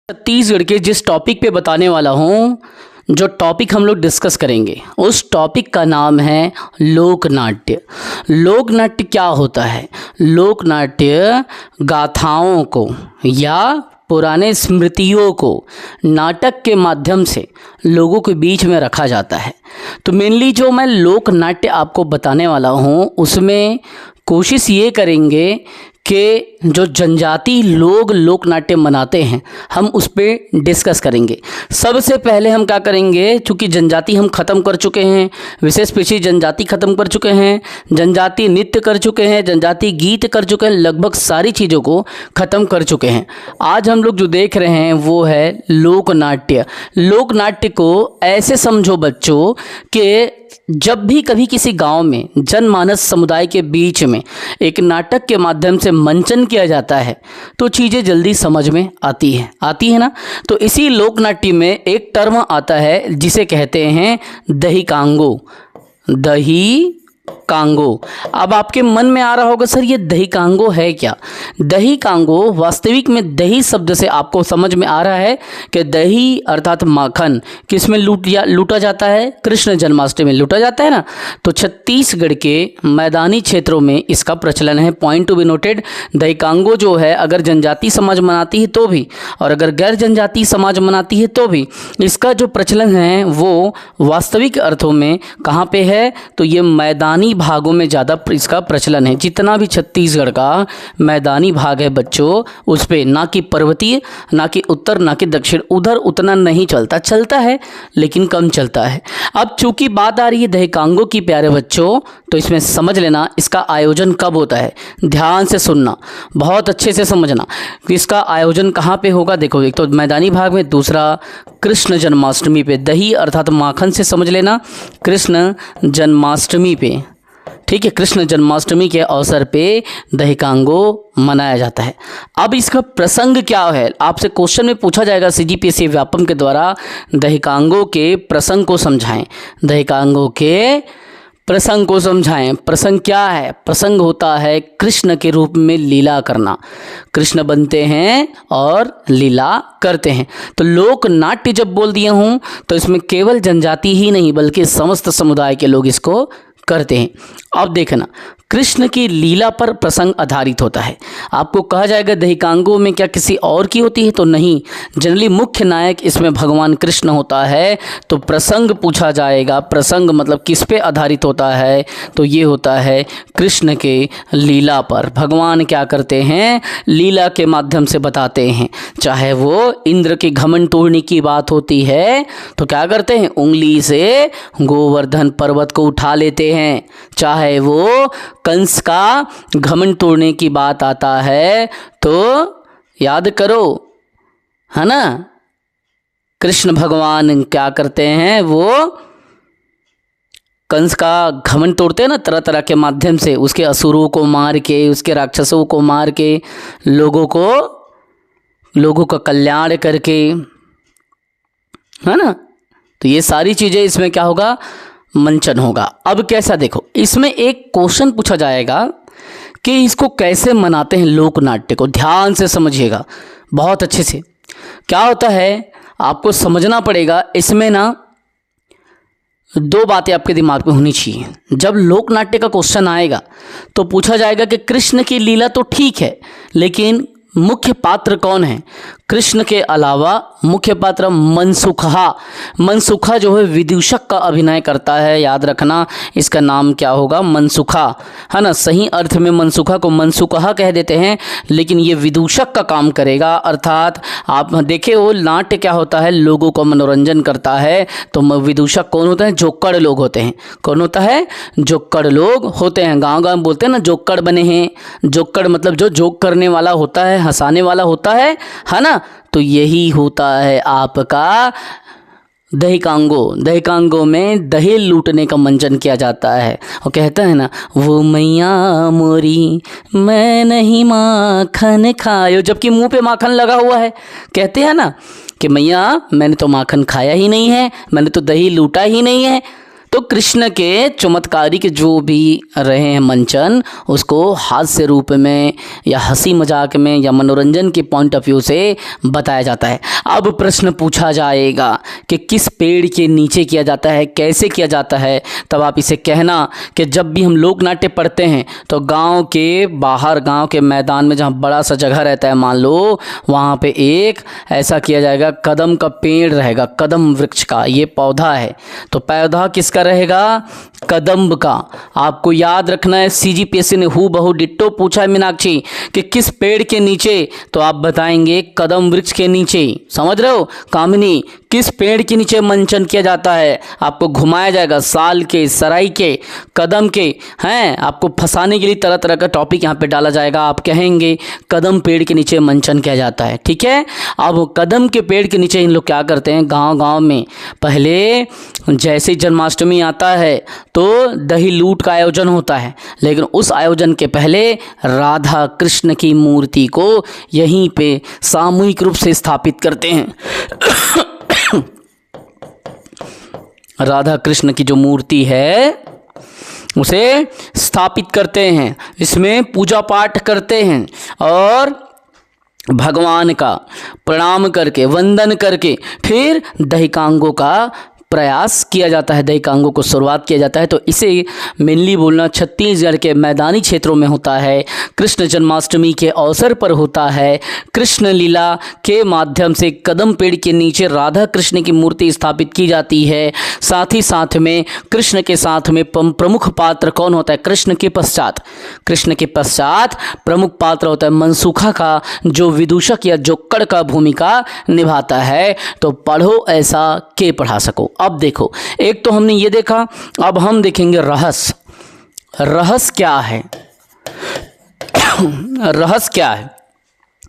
छत्तीसगढ़ के जिस टॉपिक पे बताने वाला हूँ, जो टॉपिक हम लोग डिस्कस करेंगे उस टॉपिक का नाम है लोकनाट्य। लोकनाट्य क्या होता है? लोकनाट्य गाथाओं को या पुराने स्मृतियों को नाटक के माध्यम से लोगों के बीच में रखा जाता है। तो मेनली जो मैं लोकनाट्य आपको बताने वाला हूँ उसमें कोशिश ये करेंगे कि जो जनजाति लोग लोकनाट्य मनाते हैं हम उस पर डिस्कस करेंगे। सबसे पहले हम क्या करेंगे, चूँकि जनजाति हम ख़त्म कर चुके हैं, विशेष पिछड़ी जनजाति ख़त्म कर चुके हैं, जनजाति नृत्य कर चुके हैं, जनजाति गीत कर चुके हैं, लगभग सारी चीज़ों को ख़त्म कर चुके हैं। आज हम लोग जो देख रहे हैं वो है लोकनाट्य। लोकनाट्य को ऐसे समझो बच्चों कि जब भी कभी किसी गांव में जनमानस समुदाय के बीच में एक नाटक के माध्यम से मंचन किया जाता है तो चीज़ें जल्दी समझ में आती है ना। तो इसी लोकनाट्य में एक टर्म आता है जिसे कहते हैं दही कांगो। दही कांगो। अब आपके मन में आ रहा होगा सर ये दही कांगो है क्या? दही कांगो वास्तविक में दही शब्द से आपको समझ में आ रहा है कि दही अर्थात माखन किस में लूटा जाता है? कृष्ण जन्माष्टमी में लूटा जाता है ना। तो छत्तीसगढ़ के मैदानी क्षेत्रों में इसका प्रचलन है। Point to be noted. दही कांगो जो है अगर जनजाति समाज मनाती है तो भी और अगर गैर जनजाति समाज मनाती है तो भी इसका जो प्रचलन है वो वास्तविक अर्थों में कहाँ पे है? तो ये मैदानी भागों में ज़्यादा इसका प्रचलन है। जितना भी छत्तीसगढ़ का मैदानी भाग है बच्चों उस पे ना कि पर्वतीय, ना कि उत्तर, ना कि दक्षिण, उधर उतना नहीं चलता है लेकिन कम चलता है। अब चूंकि बात आ रही है दही कांगो की प्यारे बच्चों, तो इसमें समझ लेना इसका आयोजन कब होता है। ध्यान से सुनना, बहुत अच्छे से समझना इसका आयोजन कहाँ पे होगा। देखो एक तो मैदानी भाग में, दूसरा कृष्ण जन्माष्टमी पे। दही अर्थात माखन से समझ लेना कृष्ण जन्माष्टमी पे, ठीक है। कृष्ण जन्माष्टमी के अवसर पे दही कांगो मनाया जाता है। अब इसका प्रसंग क्या है आपसे क्वेश्चन में पूछा जाएगा सीजीपीएससी व्यापम के द्वारा। दही कांगो के प्रसंग को समझाएं। दही कांगो के प्रसंग को समझाएं। प्रसंग क्या है? प्रसंग होता है कृष्ण के रूप में लीला करना। कृष्ण बनते हैं और लीला करते हैं। तो लोक नाट्य जब बोल दिया हूँ तो इसमें केवल जनजाति ही नहीं बल्कि समस्त समुदाय के लोग इसको करते हैं। अब देखना कृष्ण की लीला पर प्रसंग आधारित होता है। आपको कहा जाएगा दही कांगो में क्या किसी और की होती है? तो नहीं, जनरली मुख्य नायक इसमें भगवान कृष्ण होता है। तो प्रसंग पूछा जाएगा, प्रसंग मतलब किस पे आधारित होता है? तो ये होता है कृष्ण के लीला पर। भगवान क्या करते हैं? लीला के माध्यम से बताते हैं। चाहे वो इंद्र के घमंड तोड़ने की बात होती है तो क्या करते हैं? उंगली से गोवर्धन पर्वत को उठा लेते हैं। चाहे वो कंस का घमंड तोड़ने की बात आता है तो याद करो, है ना, कृष्ण भगवान क्या करते हैं? वो कंस का घमंड तोड़ते हैं ना तरह तरह के माध्यम से, उसके असुरों को मार के, उसके राक्षसों को मार के, लोगों का कल्याण करके, है ना। तो ये सारी चीज़ें इसमें क्या होगा? मंचन होगा। अब कैसा? देखो इसमें एक क्वेश्चन पूछा जाएगा कि इसको कैसे मनाते हैं लोकनाट्य को। ध्यान से समझिएगा बहुत अच्छे से। क्या होता है आपको समझना पड़ेगा। इसमें ना दो बातें आपके दिमाग में होनी चाहिए। जब लोकनाट्य का क्वेश्चन आएगा तो पूछा जाएगा कि कृष्ण की लीला तो ठीक है लेकिन मुख्य पात्र कौन है? कृष्ण के अलावा मुख्य पात्र मनसुखा। मनसुखा जो है विदूषक का अभिनय करता है। याद रखना इसका नाम क्या होगा? मनसुखा, है ना। सही अर्थ में मनसुखा को मनसुखा कह देते हैं लेकिन ये विदूषक का काम करेगा। अर्थात आप देखे वो नाट्य क्या होता है? लोगों को मनोरंजन करता है। तो विदूषक कौन होता है? जोक्कड़ लोग होते हैं। कौन होता है? जोक्कड़ लोग होते हैं। गाँव गाँव बोलते हैं ना जोक्कड़ बने हैं। जोक्कड़ मतलब जो जोक करने वाला होता है, हंसाने वाला होता है ना। तो यही होता है आपका दही कांगो। दही कांगो में दही लूटने का मंचन किया जाता है और कहता है ना, वो मैया मोरी मैं नहीं माखन खायो, जबकि मुंह पे माखन लगा हुआ है। कहते हैं ना कि मैया मैंने तो माखन खाया ही नहीं है, मैंने तो दही लूटा ही नहीं है। तो कृष्ण के चमत्कारी के जो भी रहे हैं मंचन, उसको हास्य रूप में या हंसी मजाक में या मनोरंजन के पॉइंट ऑफ व्यू से बताया जाता है। अब प्रश्न पूछा जाएगा कि किस पेड़ के नीचे किया जाता है, कैसे किया जाता है, तब आप इसे कहना कि जब भी हम लोक नाट्य पढ़ते हैं तो गांव के बाहर, गांव के मैदान में जहां बड़ा सा जगह रहता है मान लो, वहां पे एक ऐसा किया जाएगा, कदम का पेड़ रहेगा, कदम वृक्ष का ये पौधा है, तो पौधा किसका रहेगा? कदम्ब का। आपको याद रखना है, सीजीपीएससी ने हु बहु डिट्टो पूछा है मीनाक्षी कि किस पेड़ के नीचे, तो आप बताएंगे कदम वृक्ष के नीचे। समझ रहे हो कामिनी, किस पेड़ के नीचे मंचन किया जाता है? आपको घुमाया जाएगा, साल के, सराई के, कदम के, हैं आपको फंसाने के लिए तरह तरह का टॉपिक यहाँ पे डाला जाएगा। आप कहेंगे कदम पेड़ के नीचे मंचन किया जाता है, ठीक है। अब कदम के पेड़ के नीचे इन लोग क्या करते हैं, गांव गांव में पहले जैसे जन्माष्टमी आता है तो दही लूट का आयोजन होता है, लेकिन उस आयोजन के पहले राधा कृष्ण की मूर्ति को यहीं पे सामूहिक रूप से स्थापित करते हैं। राधा कृष्ण की जो मूर्ति है उसे स्थापित करते हैं, इसमें पूजा पाठ करते हैं और भगवान का प्रणाम करके, वंदन करके फिर दहिकांगों का प्रयास किया जाता है, दहिकांगों को शुरुआत किया जाता है। तो इसे मेनली बोलना छत्तीसगढ़ के मैदानी क्षेत्रों में होता है, कृष्ण जन्माष्टमी के अवसर पर होता है। कृष्ण लीला के माध्यम से कदम पेड़ के नीचे राधा कृष्ण की मूर्ति स्थापित की जाती है। साथ ही साथ में कृष्ण के साथ में प्रमुख पात्र कौन होता है? कृष्ण के पश्चात प्रमुख पात्र होता है मनसूखा का, जो विदूषक या जोक्कड़ का भूमिका निभाता है। तो पढ़ो ऐसा के पढ़ा सको। अब देखो, एक तो हमने ये देखा, अब हम देखेंगे रहस्य। रहस्य क्या है? रहस्य क्या है?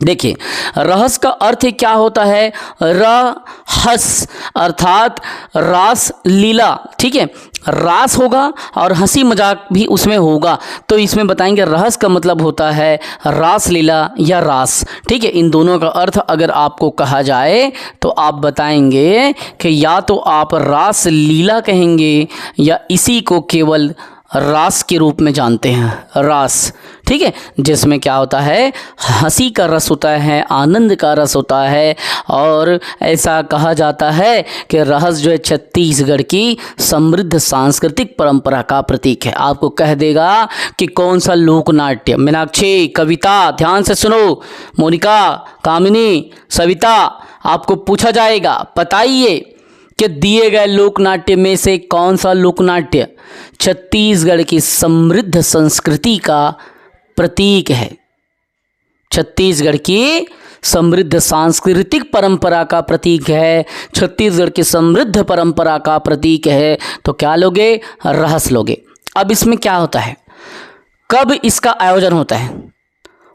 देखिए, रहस्य का अर्थ क्या होता है? रहस्य अर्थात रास लीला, ठीक है। रास होगा और हंसी मजाक भी उसमें होगा, तो इसमें बताएंगे रहस्य का मतलब होता है रास लीला या रास, ठीक है। इन दोनों का अर्थ अगर आपको कहा जाए तो आप बताएंगे कि या तो आप रास लीला कहेंगे या इसी को केवल रास के रूप में जानते हैं, रास, ठीक है, जिसमें क्या होता है? हंसी का रस होता है, आनंद का रस होता है। और ऐसा कहा जाता है कि रहस्य जो है छत्तीसगढ़ की समृद्ध सांस्कृतिक परंपरा का प्रतीक है। आपको कह देगा कि कौन सा लोक नाट्य। मीनाक्षी, कविता, ध्यान से सुनो, मोनिका, कामिनी, सविता, आपको पूछा जाएगा, बताइए कि दिए गए लोक नाट्य में से कौन सा लोक नाट्य छत्तीसगढ़ की समृद्ध संस्कृति का प्रतीक है? छत्तीसगढ़ की समृद्ध सांस्कृतिक परंपरा का प्रतीक है, छत्तीसगढ़ की समृद्ध परंपरा का प्रतीक है। तो क्या लोगे? रहस्य लोगे। अब इसमें क्या होता है, कब इसका आयोजन होता है?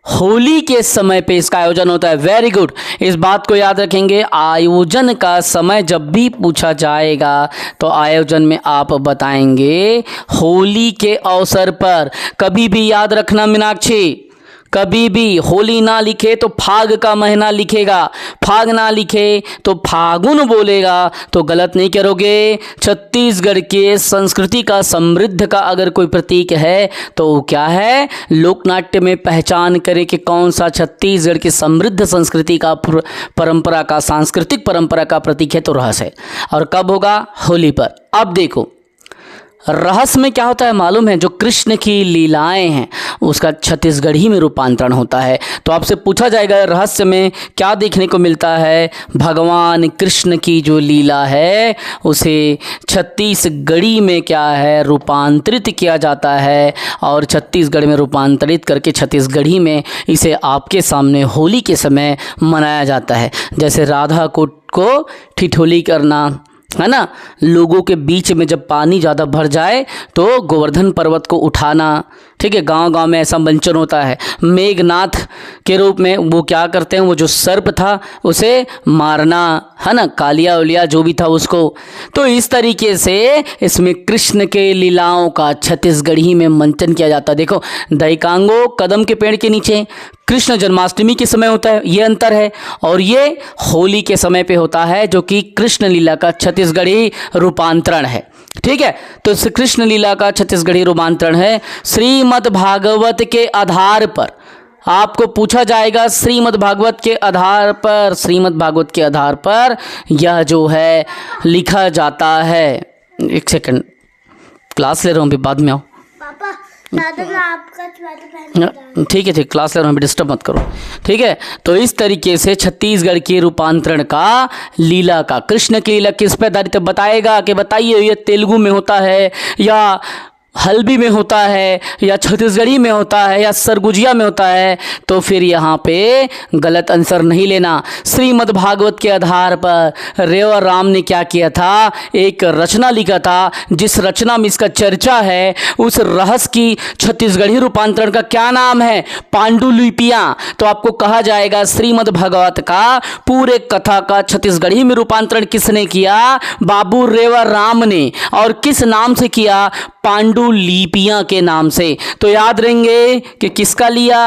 होली के समय पे इसका आयोजन होता है। वेरी गुड, इस बात को याद रखेंगे। आयोजन का समय जब भी पूछा जाएगा तो आयोजन में आप बताएंगे होली के अवसर पर। कभी भी याद रखना मीनाक्षी, कभी भी होली ना लिखे तो फाग का महीना लिखेगा, फाग ना लिखे तो फागुन बोलेगा, तो गलत नहीं करोगे। छत्तीसगढ़ के संस्कृति का, समृद्ध का अगर कोई प्रतीक है तो वो क्या है? लोकनाट्य में पहचान करें कि कौन सा छत्तीसगढ़ की समृद्ध संस्कृति का, परंपरा का, सांस्कृतिक परंपरा का प्रतीक है, तो रहस्य है। और कब होगा? होली पर। अब देखो, रहस्य में क्या होता है मालूम है? जो कृष्ण की लीलाएं हैं उसका छत्तीसगढ़ी में रूपांतरण होता है। तो आपसे पूछा जाएगा रहस्य में क्या देखने को मिलता है? भगवान कृष्ण की जो लीला है उसे छत्तीसगढ़ी में क्या है? रूपांतरित किया जाता है, और छत्तीसगढ़ में रूपांतरित करके छत्तीसगढ़ी में इसे आपके सामने होली के समय मनाया जाता है। जैसे राधा को ठिठोली करना, है ना, लोगों के बीच में जब पानी ज़्यादा भर जाए तो गोवर्धन पर्वत को उठाना, ठीक है। गांव गांव में ऐसा मंचन होता है। मेघनाथ के रूप में वो क्या करते हैं? वो जो सर्प था उसे मारना, है ना, कालिया उलिया जो भी था उसको। तो इस तरीके से इसमें कृष्ण के लीलाओं का छत्तीसगढ़ी में मंचन किया जाता है। देखो, दहिकांगो कदम के पेड़ के नीचे कृष्ण जन्माष्टमी के समय होता है, ये अंतर है, और ये होली के समय पे होता है, जो कि कृष्ण लीला का छत्तीसगढ़ी रूपांतरण है। ठीक है, तो श्री कृष्ण लीला का छत्तीसगढ़ी रूपांतरण है। श्रीमद् भागवत के आधार पर आपको पूछा जाएगा, श्रीमद् भागवत के आधार पर, श्रीमद् भागवत के आधार पर यह जो है लिखा जाता है। एक सेकंड, क्लास ले रहा हूँ, अभी बाद में आओ। पापा दादा मैं आपका पहन ठीक है, क्लास ले रहा हूँ, अभी डिस्टर्ब मत करो। ठीक है, तो इस तरीके से छत्तीसगढ़ के रूपांतरण का लीला का, कृष्ण की लीला किस पे आधारित बताएगा कि बताइए ये तेलुगु में होता है या हल्बी में होता है या छत्तीसगढ़ी में होता है या सरगुजिया में होता है, तो फिर यहाँ पे गलत आंसर नहीं लेना। श्रीमद् भागवत के आधार पर रेवर राम ने क्या किया था, एक रचना लिखा था, जिस रचना में इसका चर्चा है, उस रहस्य की छत्तीसगढ़ी रूपांतरण का क्या नाम है, पांडुलिपियाँ। तो आपको कहा जाएगा श्रीमद् भागवत का पूरे कथा का छत्तीसगढ़ी में रूपांतरण किसने किया, बाबू रेवर राम ने, और किस नाम से किया, पांडुलिपियां के नाम से। तो याद रहेंगे कि किसका लिया,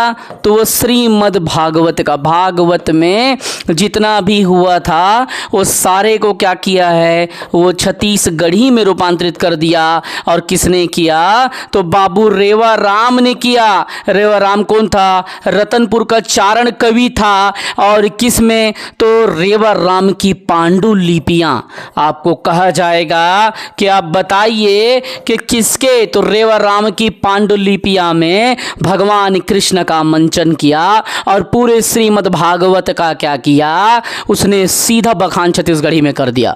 तो वो श्रीमद् भागवत का। भागवत में जितना भी हुआ था वो सारे को क्या किया है, वो छत्तीसगढ़ी में रूपांतरित कर दिया। और किसने किया, तो बाबू रेवा राम ने किया। रेवा राम कौन था, रतनपुर का चारण कवि था। और किस में, तो रेवा राम की पांडुलिपियां। आपको कहा जाएगा कि आप बताइए कि किसके, तो रेवा राम की पांडुलिपियां में भगवान कृष्ण का मंचन किया और पूरे श्रीमद् भागवत का क्या किया, उसने सीधा बखान छत्तीसगढ़ी में कर दिया।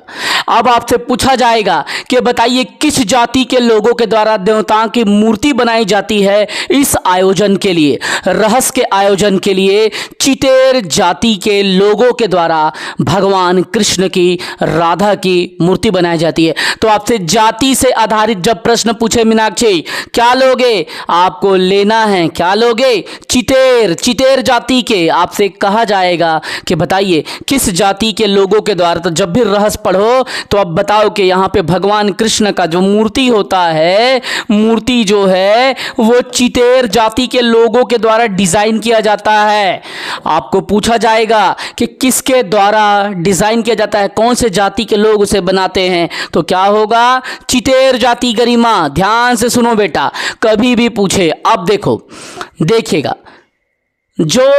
अब आपसे पूछा जाएगा कि बताइए किस जाति के लोगों के द्वारा देवताओं की मूर्ति बनाई जाती है। इस आयोजन के लिए, रहस्य के आयोजन के लिए चितेर जाति के लोगों के द्वारा भगवान कृष्ण की, राधा की मूर्ति बनाई जाती है। तो आपसे जाति से आधारित जब प्रश्न पूछे मीनाक्षी, क्या लोगे, आपको लेना है, क्या लोगे, चितेर, चितेर जाति के। आपसे कहा जाएगा कि बताइए किस जाति के लोगों के द्वारा। तो जब भी रहस्य पढ़ो तो अब बताओ कि यहाँ पे भगवान कृष्ण का जो मूर्ति होता है, मूर्ति जो है वो चितेर जाति के लोगों के द्वारा डिजाइन किया जाता है। आपको पूछा जाएगा कि किसके द्वारा डिजाइन किया जाता है, कौन से जाति के लोग उसे बनाते हैं, तो क्या होगा, चितेर जाति गरिमा। ध्यान से सुनो बेटा, कभी भी पूछे, अब देखो, देखिएगा जो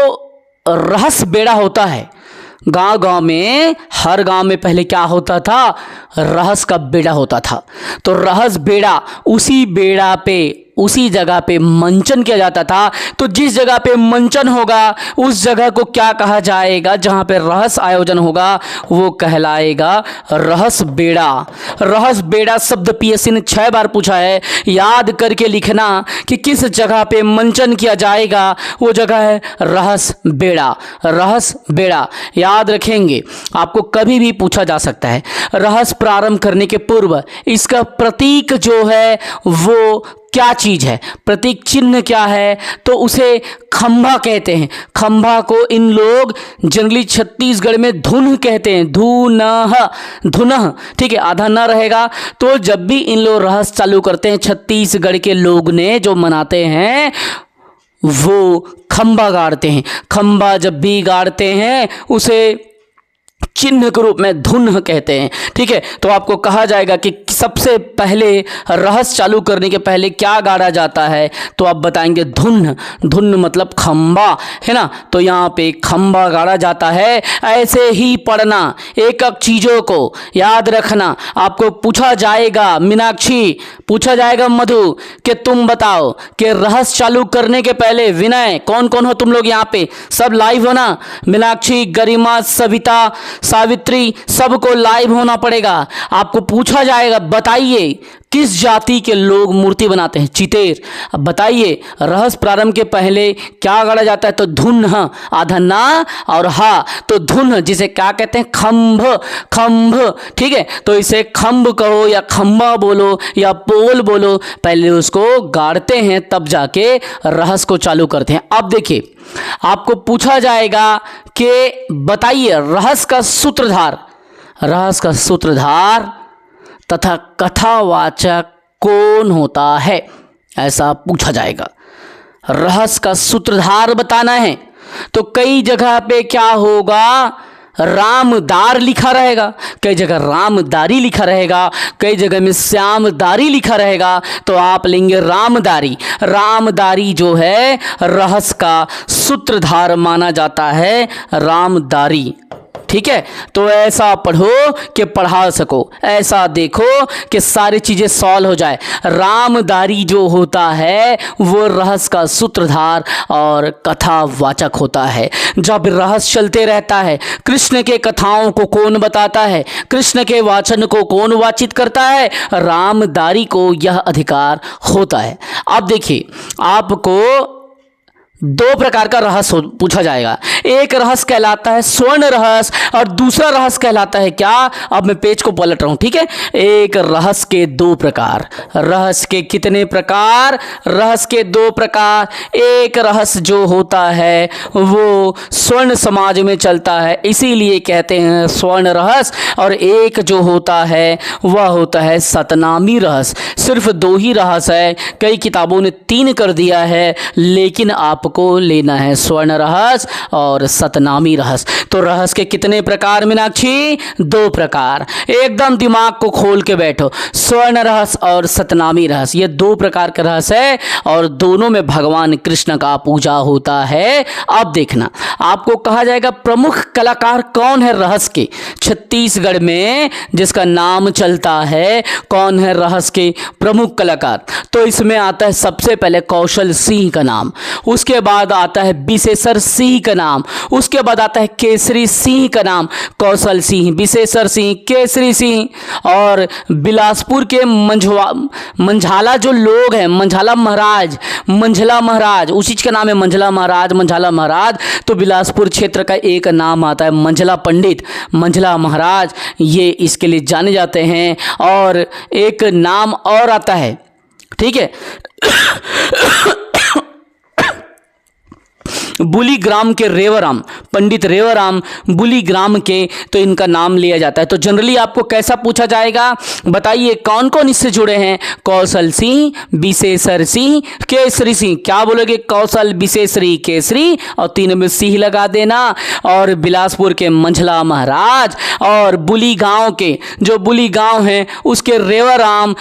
रहस्य बेड़ा होता है, गांव गांव में, हर गांव में पहले क्या होता था, रहस्य का बेड़ा होता था। तो रहस्य बेड़ा, उसी बेड़ा पे, उसी जगह पे मंचन किया जाता था। तो जिस जगह पे मंचन होगा उस जगह को क्या कहा जाएगा, जहां पे रहस्य आयोजन होगा वो कहलाएगा रहस्य बेड़ा। रहस्य बेड़ा शब्द पीएससी ने 6 बार पूछा है, याद करके लिखना कि किस जगह पे मंचन किया जाएगा, वो जगह है रहस्य बेड़ा। रहस्य बेड़ा याद रखेंगे, आपको कभी भी पूछा जा सकता है। रहस्य प्रारंभ करने के पूर्व इसका प्रतीक जो है वो क्या चीज है, प्रतीक चिन्ह क्या है, तो उसे खंभा कहते हैं। खंभा को इन लोग जनरली छत्तीसगढ़ में धुन कहते हैं, धुनह, धुनह, ठीक है, आधा न रहेगा। तो जब भी इन लोग रहस्य चालू करते हैं, छत्तीसगढ़ के लोग ने जो मनाते हैं वो खंभा गाड़ते हैं। खंभा जब भी गाड़ते हैं उसे चिन्ह के रूप में धुन कहते हैं। ठीक है, तो आपको कहा जाएगा कि सबसे पहले रहस्य चालू करने के पहले क्या गाड़ा जाता है, तो आप बताएंगे धुन। धुन मतलब खंबा, है ना। तो यहाँ पे खंबा गाड़ा जाता है। ऐसे ही पढ़ना, एक एक चीज़ों को याद रखना। आपको पूछा जाएगा, मीनाक्षी पूछा जाएगा, मधु, कि तुम बताओ कि रहस्य चालू करने के पहले, विनय, कौन कौन हो तुम लोग यहाँ पे, सब लाइव हो ना, मीनाक्षी, गरिमा, सविता, सावित्री, सबको लाइव होना पड़ेगा। आपको पूछा जाएगा बताइए किस जाति के लोग मूर्ति बनाते हैं, चितेर। अब बताइए रहस्य प्रारंभ के पहले क्या गाड़ा जाता है, तो धुन, आधा ना और हा, तो धुन जिसे क्या कहते हैं, खंभ, खंभ। ठीक है, तो इसे खंभ कहो या खंबा बोलो या पोल बोलो, पहले उसको गाड़ते हैं तब जाके रहस्य को चालू करते हैं। अब देखिए आपको पूछा जाएगा कि बताइए रहस्य का सूत्रधार, रहस्य का सूत्रधार तथा कथावाचक कौन होता है, ऐसा पूछा जाएगा। रहस्य का सूत्रधार बताना है तो कई जगह पे क्या होगा, रामदार लिखा रहेगा, कई जगह रामदारी लिखा रहेगा, कई जगह में श्यामदारी लिखा रहेगा, तो आप लेंगे रामदारी। रामदारी जो है रहस्य का सूत्रधार माना जाता है, रामदारी। ठीक है, तो ऐसा पढ़ो कि पढ़ा सको, ऐसा देखो कि सारी चीज़ें सॉल्व हो जाए। रामदारी जो होता है वो रहस्य का सूत्रधार और कथावाचक होता है। जब रहस्य चलते रहता है, कृष्ण के कथाओं को कौन बताता है, कृष्ण के वाचन को कौन वाचित करता है, रामदारी को यह अधिकार होता है। अब देखिए, आपको दो प्रकार का रहस्य पूछा जाएगा। एक रहस्य कहलाता है स्वर्ण रहस्य और दूसरा रहस्य कहलाता है क्या, अब मैं पेज को पलट रहा हूं, ठीक है। एक रहस्य के दो प्रकार, रहस्य के कितने प्रकार, रहस्य के दो प्रकार। एक रहस्य जो होता है वो स्वर्ण समाज में चलता है, इसीलिए कहते हैं स्वर्ण रहस्य, और एक जो होता है वह होता है सतनामी रहस्य। सिर्फ दो ही रहस्य है, कई किताबों ने 3 कर दिया है, लेकिन आप को लेना है स्वर्ण रहस्य और सतनामी रहस्य। तो रहस्य के कितने प्रकार मीनाक्षी, 2 प्रकार। एकदम दिमाग को खोल के बैठो, स्वर्ण रहस्य और सतनामी रहस्य, ये 2 प्रकार का रहस्य है और दोनों में भगवान कृष्ण का पूजा होता है। अब देखना, आपको कहा जाएगा प्रमुख कलाकार कौन है रहस्य के, छत्तीसगढ़ में जिसका नाम चलता है, कौन है रहस्य के प्रमुख कलाकार। तो इसमें आता है सबसे पहले कौशल सिंह का नाम, उसके बाद आता है विशेषर सिंह का नाम, उसके बाद आता है केसरी सिंह का नाम। कौशल सिंह, विशेषर सिंह, केसरी सिंह। और बिलासपुर के मंझाला जो लोग हैं, मंझाला महाराज, उसी चीज का नाम है मंझला महाराज। तो बिलासपुर क्षेत्र का एक नाम आता है मंझला पंडित, मंझला महाराज, ये इसके लिए जाने जाते हैं। और एक नाम और आता है, ठीक है, बुलीग्राम के रेवराम, पंडित रेवराम बुलीग्राम के, तो इनका नाम लिया जाता है। तो जनरली आपको कैसा पूछा जाएगा, बताइए कौन कौन इससे जुड़े हैं, कौशल सिंह, विशेषर सिंह, केसरी सिंह। क्या बोलोगे, कौशल, विशेषरी, केसरी, और 3 में सिंह लगा देना। और बिलासपुर के मंझला महाराज और बुली गांव के, जो बुली गांव है उसके रेवराम,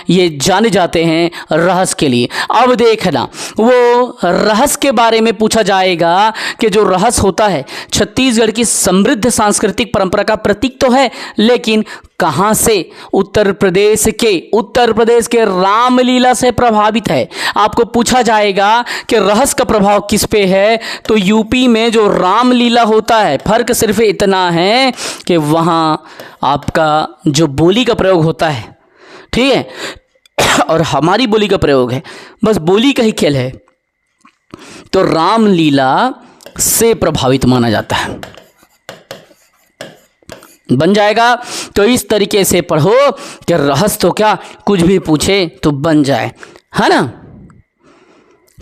ये जाने जाते हैं रहस्य के लिए। अब देखना, वो रहस्य के बारे में पूछा जाएगा कि जो रहस्य होता है छत्तीसगढ़ की समृद्ध सांस्कृतिक परंपरा का प्रतीक तो है, लेकिन कहां से, उत्तर प्रदेश के रामलीला से प्रभावित है। आपको पूछा जाएगा कि रहस्य का प्रभाव किस पे है, तो यूपी में जो रामलीला होता है, फर्क सिर्फ इतना है कि वहां आपका जो बोली का प्रयोग होता है, ठीक है, और हमारी बोली का प्रयोग है, बस बोली का ही खेल है। तो रामलीला से प्रभावित माना जाता है, बन जाएगा। तो इस तरीके से पढ़ो कि रहस्य तो क्या, कुछ भी पूछे तो बन जाए, है ना।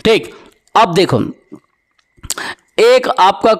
ठीक, अब देखो, एक आपका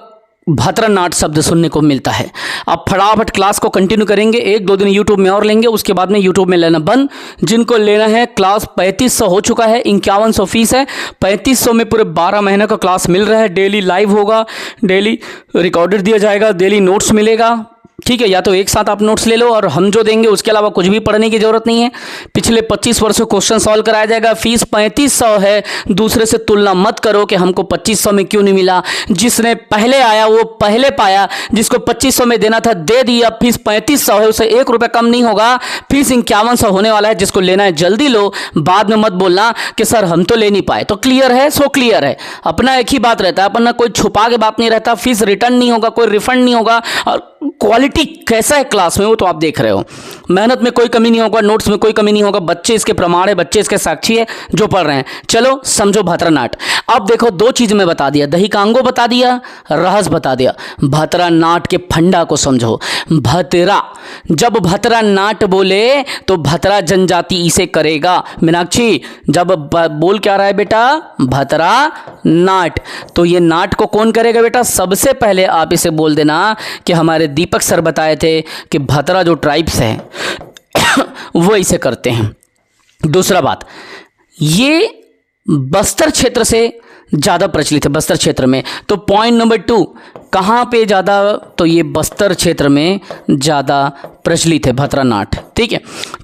भतरानाट शब्द सुनने को मिलता है। अब फटाफट क्लास को कंटिन्यू करेंगे, 1-2 दिन यूट्यूब में और लेंगे, उसके बाद में यूट्यूब में लेना बंद। जिनको लेना है, क्लास 3500 हो चुका है, 5100 फीस है। 3500 में पूरे 12 महीने का क्लास मिल रहा है। डेली लाइव होगा, डेली रिकॉर्डेड दिया जाएगा, डेली नोट्स मिलेगा, ठीक है। या तो एक साथ आप नोट्स ले लो और हम जो देंगे उसके अलावा कुछ भी पढ़ने की जरूरत नहीं है। पिछले 25 वर्षों क्वेश्चन सॉल्व कराया जाएगा। फीस 3500 है, दूसरे से तुलना मत करो कि हमको 2500 में क्यों नहीं मिला। जिसने पहले आया वो पहले पाया, जिसको 2500 में देना था दे दिया। फीस 3500 है, उसे 1 रुपये कम नहीं होगा। फीस 5100 होने वाला है। जिसको लेना है जल्दी लो, बाद में मत बोलना कि सर हम तो ले नहीं पाए। तो क्लियर है, सो क्लियर है। अपना एक ही बात रहता है, अपना कोई छुपा के बात नहीं रहता। फीस रिटर्न नहीं होगा, कोई रिफंड नहीं होगा। और क्वालिटी कैसा है क्लास में वो तो आप देख रहे हो। मेहनत में कोई कमी नहीं होगा, नोट्स में कोई कमी नहीं होगा। बच्चे इसके प्रमाण है, बच्चे इसके साक्षी है जो पढ़ रहे हैं। चलो समझो भतरानाट। अब देखो, 2 चीज में बता दिया, दही कांगो बता दिया, रहस्य बता दिया। भतरानाट के फंडा को समझो। भतरा, जब भतरानाट बोले तो भतरा जनजाति इसे करेगा। मीनाक्षी जब बोल क्या रहा है बेटा, भतरा नाट, तो ये नाट को कौन करेगा बेटा? सबसे पहले आप इसे बोल देना कि हमारे दीपक सर बताए थे कि भतरा जो ट्राइब्स हैं वो इसे करते हैं। दूसरा बात, ये बस्तर क्षेत्र से ज़्यादा प्रचलित है बस्तर क्षेत्र में। तो पॉइंट नंबर 2 कहाँ पे ज़्यादा, तो ये बस्तर क्षेत्र में ज़्यादा प्रचलित है भतरा नाट। ठीक है।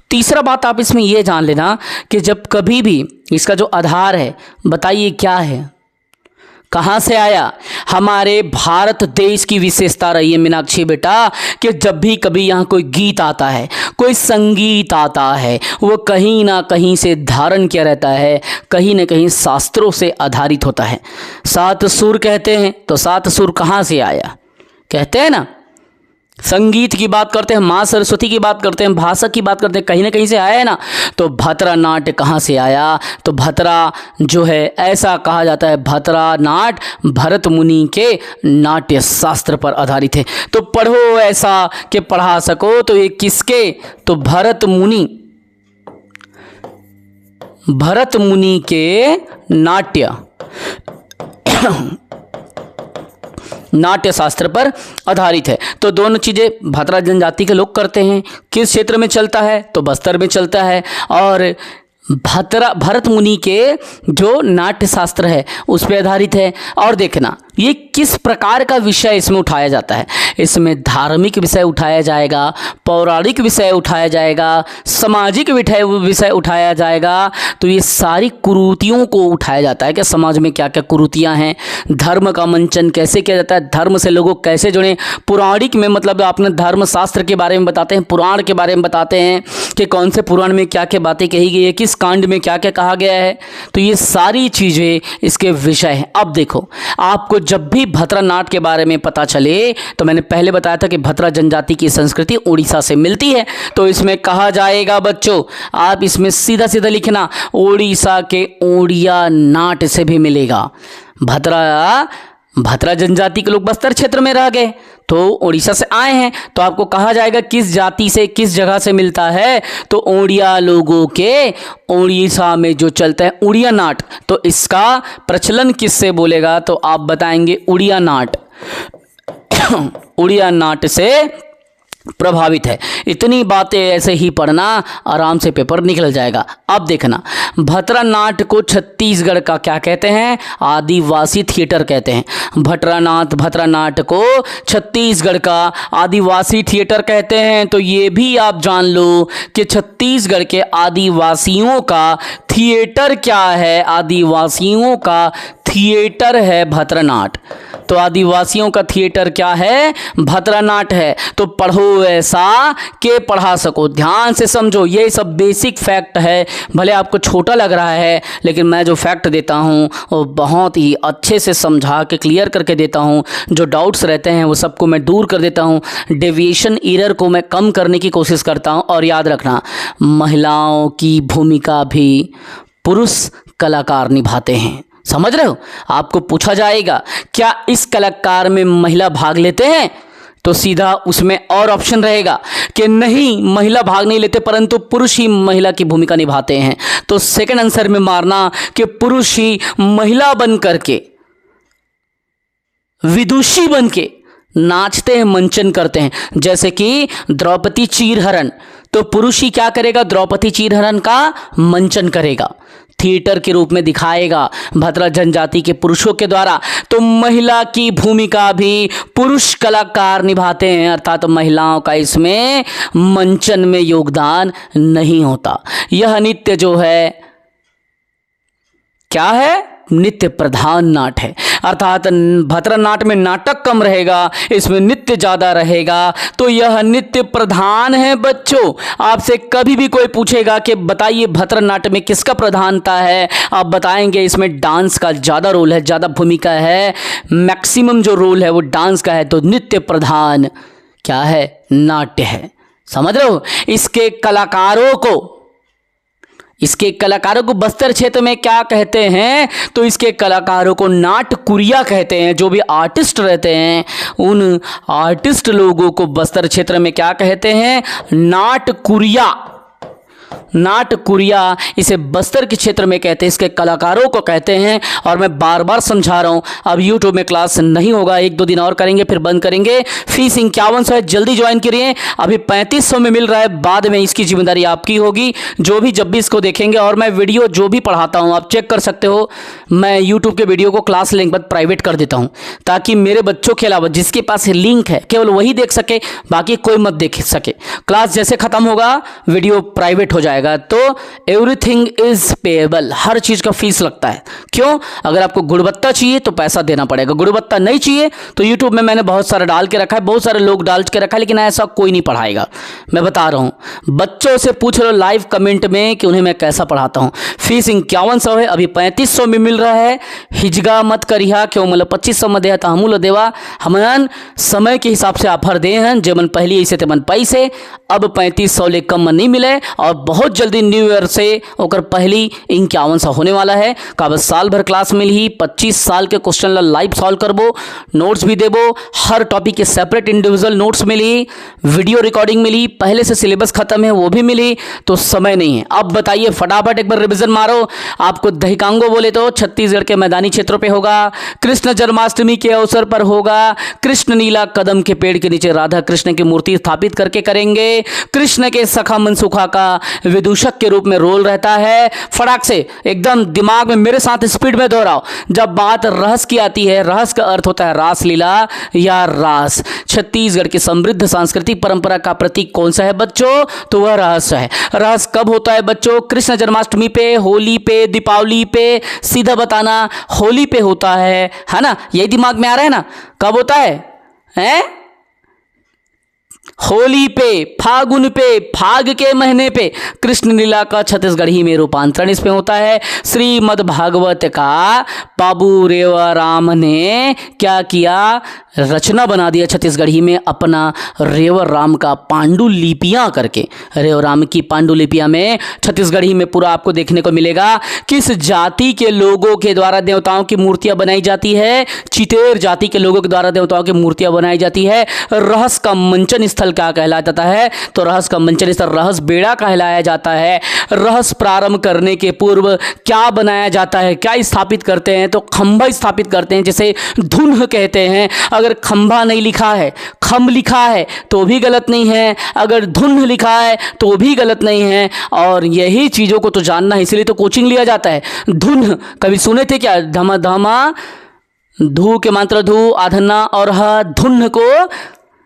तीसरा बात आप इसमें ये जान लेना कि जब कभी भी इसका जो आधार है, बताइए क्या है, कहाँ से आया। हमारे भारत देश की विशेषता रही है मीनाक्षी बेटा कि जब भी कभी यहाँ कोई गीत आता है, कोई संगीत आता है, वो कहीं ना कहीं से धारण किया रहता है, कहीं ना कहीं शास्त्रों से आधारित होता है। 7 सुर कहते हैं, तो 7 सुर कहाँ से आया, कहते हैं ना। संगीत की बात करते हैं, माँ सरस्वती की बात करते हैं, भाषा की बात करते हैं, कहीं ना कहीं से आया है ना। तो भतरा नाट्य कहाँ से आया, तो भतरा जो है ऐसा कहा जाता है, भतरा नाट भरत मुनि के नाट्य शास्त्र पर आधारित है। तो पढ़ो ऐसा कि पढ़ा सको। तो ये किसके, तो भरत मुनि के नाट्य शास्त्र पर आधारित है। तो दोनों चीज़ें भतरा जनजाति के लोग करते हैं। किस क्षेत्र में चलता है, तो बस्तर में चलता है। और भरत मुनि के जो नाट्य शास्त्र है उस पर आधारित है। और देखना ये किस प्रकार का विषय इसमें उठाया जाता है। इसमें धार्मिक विषय उठाया जाएगा, पौराणिक विषय उठाया जाएगा, सामाजिक विषय उठाया जाएगा। तो ये सारी कुरीतियों को उठाया जाता है कि समाज में क्या क्या कुरीतियाँ हैं, धर्म का मंचन कैसे किया जाता है, धर्म से लोगों कैसे जुड़े। पौराणिक में मतलब आपने धर्म शास्त्र के बारे में बताते हैं, पुराण के बारे में बताते हैं कि कौन से पुराण में क्या क्या बातें कही गई है, किस कांड में क्या क्या कहा गया है। तो ये सारी चीज़ें इसके विषय हैं। अब देखो, आपको जब भी भतरा नाट के बारे में पता चले, तो मैंने पहले बताया था कि भतरा जनजाति की संस्कृति उड़ीसा से मिलती है। तो इसमें कहा जाएगा बच्चों, आप इसमें सीधा सीधा लिखना, उड़ीसा के ओडिया नाट से भी मिलेगा। भतरा जनजाति के लोग बस्तर क्षेत्र में रह गए, तो उड़ीसा से आए हैं। तो आपको कहा जाएगा किस जाति से, किस जगह से मिलता है, तो ओडिया लोगों के उड़ीसा में जो चलता है उड़िया नाट। तो इसका प्रचलन किससे बोलेगा, तो आप बताएंगे उड़िया नाट। उड़िया नाट से प्रभावित है। इतनी बातें ऐसे ही पढ़ना, आराम से पेपर निकल जाएगा। अब देखना, भतरा नाट को छत्तीसगढ़ का क्या कहते हैं, आदिवासी थिएटर कहते हैं। भतरा नाट को छत्तीसगढ़ का आदिवासी थिएटर कहते हैं। तो ये भी आप जान लो कि छत्तीसगढ़ के आदिवासियों का थिएटर क्या है, आदिवासियों का थिएटर है भतरा नाट। तो आदिवासियों का थिएटर क्या है, भतरा नाट है। तो पढ़ो ऐसा कि पढ़ा सको, ध्यान से समझो। ये सब बेसिक फैक्ट है, भले आपको छोटा लग रहा है, लेकिन मैं जो फैक्ट देता हूँ वो बहुत ही अच्छे से समझा के क्लियर करके देता हूँ। जो डाउट्स रहते हैं वो सबको मैं दूर कर देता हूँ, डेविएशन एरर को मैं कम करने की कोशिश करता हूँ। और याद रखना, महिलाओं की भूमिका भी पुरुष कलाकार निभाते हैं। समझ रहे हो। आपको पूछा जाएगा क्या इस कलाकार में महिला भाग लेते हैं, तो सीधा उसमें और ऑप्शन रहेगा कि नहीं, महिला भाग नहीं लेते, परंतु पुरुष ही महिला की भूमिका निभाते हैं। तो सेकंड आंसर में मारना कि पुरुष ही महिला बन करके, विदुषी बन के नाचते हैं, मंचन करते हैं। जैसे कि द्रौपदी चीरहरण, तो पुरुष ही क्या करेगा, द्रौपदी चीरहरण का मंचन करेगा, थिएटर के रूप में दिखाएगा भतरा जनजाति के पुरुषों के द्वारा। तो महिला की भूमिका भी पुरुष कलाकार निभाते हैं, अर्थात महिलाओं का इसमें मंचन में योगदान नहीं होता। यह नृत्य जो है क्या है, नित्य प्रधान नाट है। अर्थात भतरा नाट में नाटक कम रहेगा, इसमें नृत्य ज़्यादा रहेगा। तो यह नित्य प्रधान है बच्चों। आपसे कभी भी कोई पूछेगा कि बताइए भतरा नाट में किसका प्रधानता है, आप बताएंगे इसमें डांस का ज़्यादा रोल है, ज़्यादा भूमिका है, मैक्सिमम जो रोल है वो डांस का है। तो नित्य प्रधान क्या है, नाट्य है। समझ रहे हो। इसके कलाकारों को बस्तर क्षेत्र में क्या कहते हैं, तो इसके कलाकारों को नाटकुरिया कहते हैं। जो भी आर्टिस्ट रहते हैं उन आर्टिस्ट लोगों को बस्तर क्षेत्र में क्या कहते हैं, नाटकुरिया। नाटकुरिया, इसे बस्तर के क्षेत्र में कहते हैं, इसके कलाकारों को कहते हैं। और मैं बार बार समझा रहा हूँ, अब यूट्यूब में क्लास नहीं होगा, 1-2 दिन और करेंगे फिर बंद करेंगे। फीस 5100 है, जल्दी ज्वाइन करिए। अभी 3500 में मिल रहा है, बाद में इसकी जिम्मेदारी आपकी होगी, जो भी जब भी इसको देखेंगे। और मैं वीडियो जो भी पढ़ाता हूँ आप चेक कर सकते हो, मैं यूट्यूब के वीडियो को क्लास लिंक पर प्राइवेट कर देता हूँ, ताकि मेरे बच्चों के अलावा जिसके पास लिंक है केवल वही देख सके, बाकी कोई मत देख सके। क्लास जैसे खत्म होगा वीडियो प्राइवेट हो जाएगा। तो एवरीथिंग इज पेएबल, हर चीज का फीस लगता है। क्यों? अगर आपको गुणवत्ता चाहिए तो पैसा देना पड़ेगा, गुणवत्ता नहीं चाहिए तो यूट्यूब में मैंने बहुत सारा डाल के रखा है, बहुत सारे लोग डाल के रखा है, लेकिन ऐसा कोई नहीं पढ़ाएगा। मैं बता रहा हूं, बच्चों से पूछ लो लाइव कमेंट में कि उन्हें मैं कैसा पढ़ाता हूं। फीस 5100 है, अभी 3500 में मिल रहा है। हिजगा मत करिहा, क्यों मतलब 2500 में देहा तो हमूल देवा। हमन समय के हिसाब से ऑफर दे हैं, जेमन पहले ऐसे तेमन पैसे, अब 3500 ले कम नहीं मिले। और बहुत जल्दी न्यू ईयर से ओकर पहली 5100 होने वाला है। का बस साल भर क्लास मिली, 25 साल के क्वेश्चन ला लाइव सॉल्व करबो, नोट्स भी देबो, हर टॉपिक के सेपरेट इंडिविजुअल नोट्स मिली, वीडियो रिकॉर्डिंग मिली, पहले से सिलेबस खत्म है वो भी मिली। तो समय नहीं है। अब बताइए, फटाफट एक बार रिवीजन मारो। आपको दहिकांगो बोले तो छत्तीसगढ़ के मैदानी क्षेत्रों पे होगा, कृष्ण जन्माष्टमी के अवसर पर होगा, कृष्ण नीला कदम के पेड़ के नीचे राधा कृष्ण की मूर्ति स्थापित करके करेंगे, कृष्ण के सखा मनसुखा का विदूषक के रूप में रोल रहता है। फटाक से एकदम दिमाग में मेरे साथ स्पीड में दोहराओ। जब बात रहस्य की आती है, रहस्य का अर्थ होता है रासलीला या रास। छत्तीसगढ़ की समृद्ध सांस्कृतिक परंपरा का प्रतीक कौन सा है बच्चों? तो वह रहस्य है। रहस्य कब होता है बच्चों? कृष्ण जन्माष्टमी पे, होली पे, दीपावली पे। सीधा बताना, होली पे होता है ना? यही दिमाग में आ रहा है ना? कब होता है? हैं? होली पे, फागुन पे, फाग के महीने पे कृष्ण लीला का छत्तीसगढ़ी में रूपांतरण इसमें होता है। श्रीमद् भागवत का बाबू रेवा राम ने क्या किया? रचना बना दिया छत्तीसगढ़ी में अपना रेवर राम का पांडुलिपियां करके। रेवर राम की पांडुलिपियां में छत्तीसगढ़ी में पूरा आपको देखने को मिलेगा किस जाति के लोगों के द्वारा देवताओं की मूर्तियां बनाई जाती है। चितेर जाति के लोगों के द्वारा देवताओं की मूर्तियां बनाई जाती है। रहस्य का मंचन स्थल क्या कहलाया जाता है? तो रहस्य का मंचन स्थल रहस्य बेड़ा कहलाया जाता है। रहस्य प्रारंभ करने के पूर्व क्या बनाया जाता है, क्या स्थापित करते हैं? तो खंभा स्थापित करते हैं, जिसे धुन कहते हैं। अगर खंभा नहीं लिखा है, खम लिखा है तो भी गलत नहीं है, अगर धुन लिखा है तो भी गलत नहीं है। और यही चीज़ों को तो जानना है, इसलिए तो कोचिंग लिया जाता है। धुन कभी सुने थे क्या? धमा धमा, धू के मात्रा धू, आधन्ना और ह, धुन को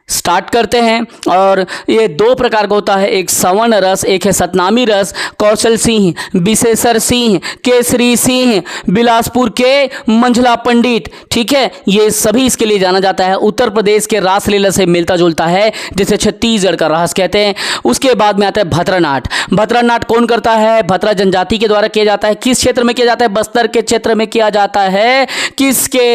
स्टार्ट करते हैं। और ये दो प्रकार का होता है, एक सवर्ण रस, एक है सतनामी रस। कौशल सिंह, विशेषर सिंह, केसरी सिंह, बिलासपुर के मंझला पंडित, ठीक है, ये सभी इसके लिए जाना जाता है। उत्तर प्रदेश के रासलीला से मिलता जुलता है, जिसे छत्तीसगढ़ का रहस्य कहते हैं। उसके बाद में आता है भतरानाट। भतरानाट कौन करता है? भतरा जनजाति के द्वारा किया जाता है। किस क्षेत्र में किया जाता है? बस्तर के क्षेत्र में किया जाता है। किसके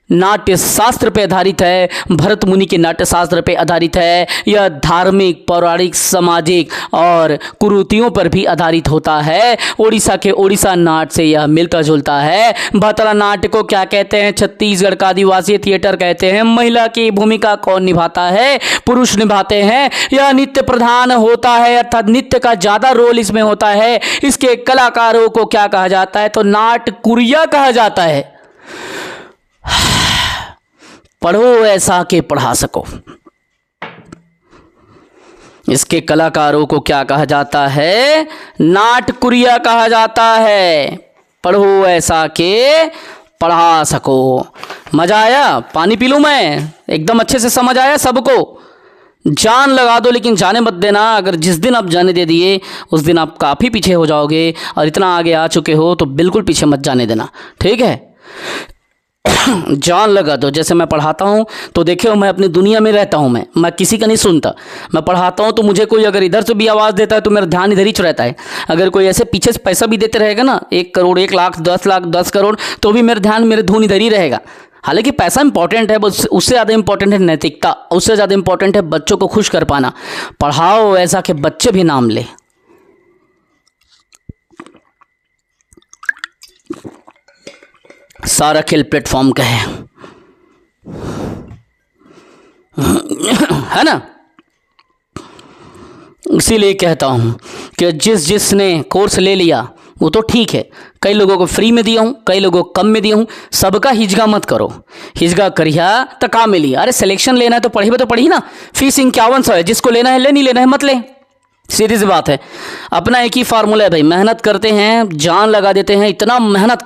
नाट्य शास्त्र पे आधारित है? भरत मुनि के नाट्य शास्त्र पे आधारित है। यह धार्मिक, पौराणिक, सामाजिक और कुरीतियों पर भी आधारित होता है। उड़ीसा के ओडिशा नाट्य से यह मिलता जुलता है। भतरा नाट्य को क्या कहते हैं? छत्तीसगढ़ का आदिवासी थिएटर कहते हैं। महिला की भूमिका कौन निभाता है? पुरुष निभाते हैं। यह नित्य प्रधान होता है, अर्थात नित्य का ज्यादा रोल इसमें होता है। इसके कलाकारों को क्या कहा जाता है? तो नाटकुरिया कहा जाता है। पढ़ो ऐसा कि पढ़ा सको। इसके कलाकारों को क्या कहा जाता है? नाटकुरिया कहा जाता है। पढ़ो ऐसा कि पढ़ा सको। मजा आया? पानी पी लूं मैं? एकदम अच्छे से समझ आया सबको? जान लगा दो, लेकिन जाने मत देना। अगर जिस दिन आप जाने दे दिए उस दिन आप काफ़ी पीछे हो जाओगे, और इतना आगे आ चुके हो तो बिल्कुल पीछे मत जाने देना, ठीक है? जान लगा दो। जैसे मैं पढ़ाता हूँ तो देखिए, मैं अपनी दुनिया में रहता हूँ, मैं किसी का नहीं सुनता। मैं पढ़ाता हूँ तो मुझे कोई अगर इधर से भी आवाज़ देता है तो मेरा ध्यान इधर ही रहता है। अगर कोई ऐसे पीछे से पैसा भी देते रहेगा ना, 1 करोड़, 1 लाख, 10 लाख, 10 करोड़, तो भी मेरा ध्यान, मेरे धुन इधर ही रहेगा। हालांकि पैसा इंपॉर्टेंट है, उससे ज़्यादा इंपॉर्टेंट है नैतिकता, उससे ज़्यादा इंपॉर्टेंट है बच्चों को खुश कर पाना। पढ़ाओ ऐसा कि बच्चे भी नाम ले। सारा खेल प्लेटफॉर्म का है ना? इसीलिए कहता हूं कि जिसने कोर्स ले लिया वो तो ठीक है, कई लोगों को फ्री में दिया हूँ, कई लोगों को कम में दिया हूँ, सबका हिजगा मत करो। हिजगा करिया तो काम मिली। अरे सिलेक्शन लेना है तो पढ़ी ना, फीस 5100 है, जिसको लेना है ले, नहीं लेना है मत ले, सीधी सी बात है। अपना एक ही फार्मूला है भाई, मेहनत करते हैं, जान लगा देते हैं, इतना मेहनत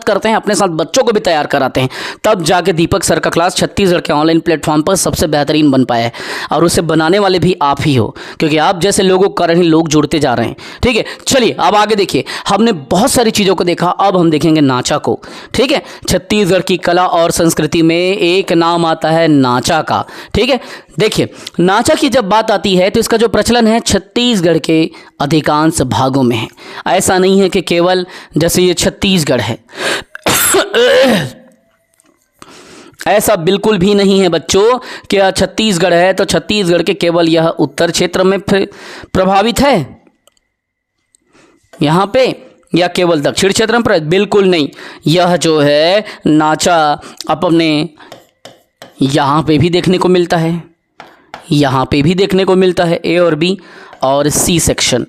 करते हैं, अपने साथ बच्चों को भी तैयार कराते हैं, तब जाके दीपक सर का क्लास छत्तीसगढ़ के ऑनलाइन प्लेटफॉर्म पर सबसे बेहतरीन बन पाया है। और उसे बनाने वाले भी आप ही हो, क्योंकि आप जैसे लोगों के कारण ही लोग जुड़ते जा रहे हैं। ठीक है, चलिए अब आगे देखिए। हमने बहुत सारी चीज़ों को देखा, अब हम देखेंगे नाचा को। ठीक है, छत्तीसगढ़ की कला और संस्कृति में एक नाम आता है नाचा का। ठीक है, देखिए नाचा की जब बात आती है तो इसका जो प्रचलन है छत्तीसगढ़ के अधिकांश भागों में है। ऐसा नहीं है कि केवल जैसे ये छत्तीसगढ़ है ऐसा बिल्कुल भी नहीं है बच्चों कि छत्तीसगढ़ है तो छत्तीसगढ़ के केवल यह उत्तर क्षेत्र में प्रभावित है यहाँ पे, या केवल दक्षिण क्षेत्र में, बिल्कुल नहीं। यह जो है नाचा अपने यहाँ पे भी देखने को मिलता है, यहाँ पे भी देखने को मिलता है, ए और बी और सी सेक्शन,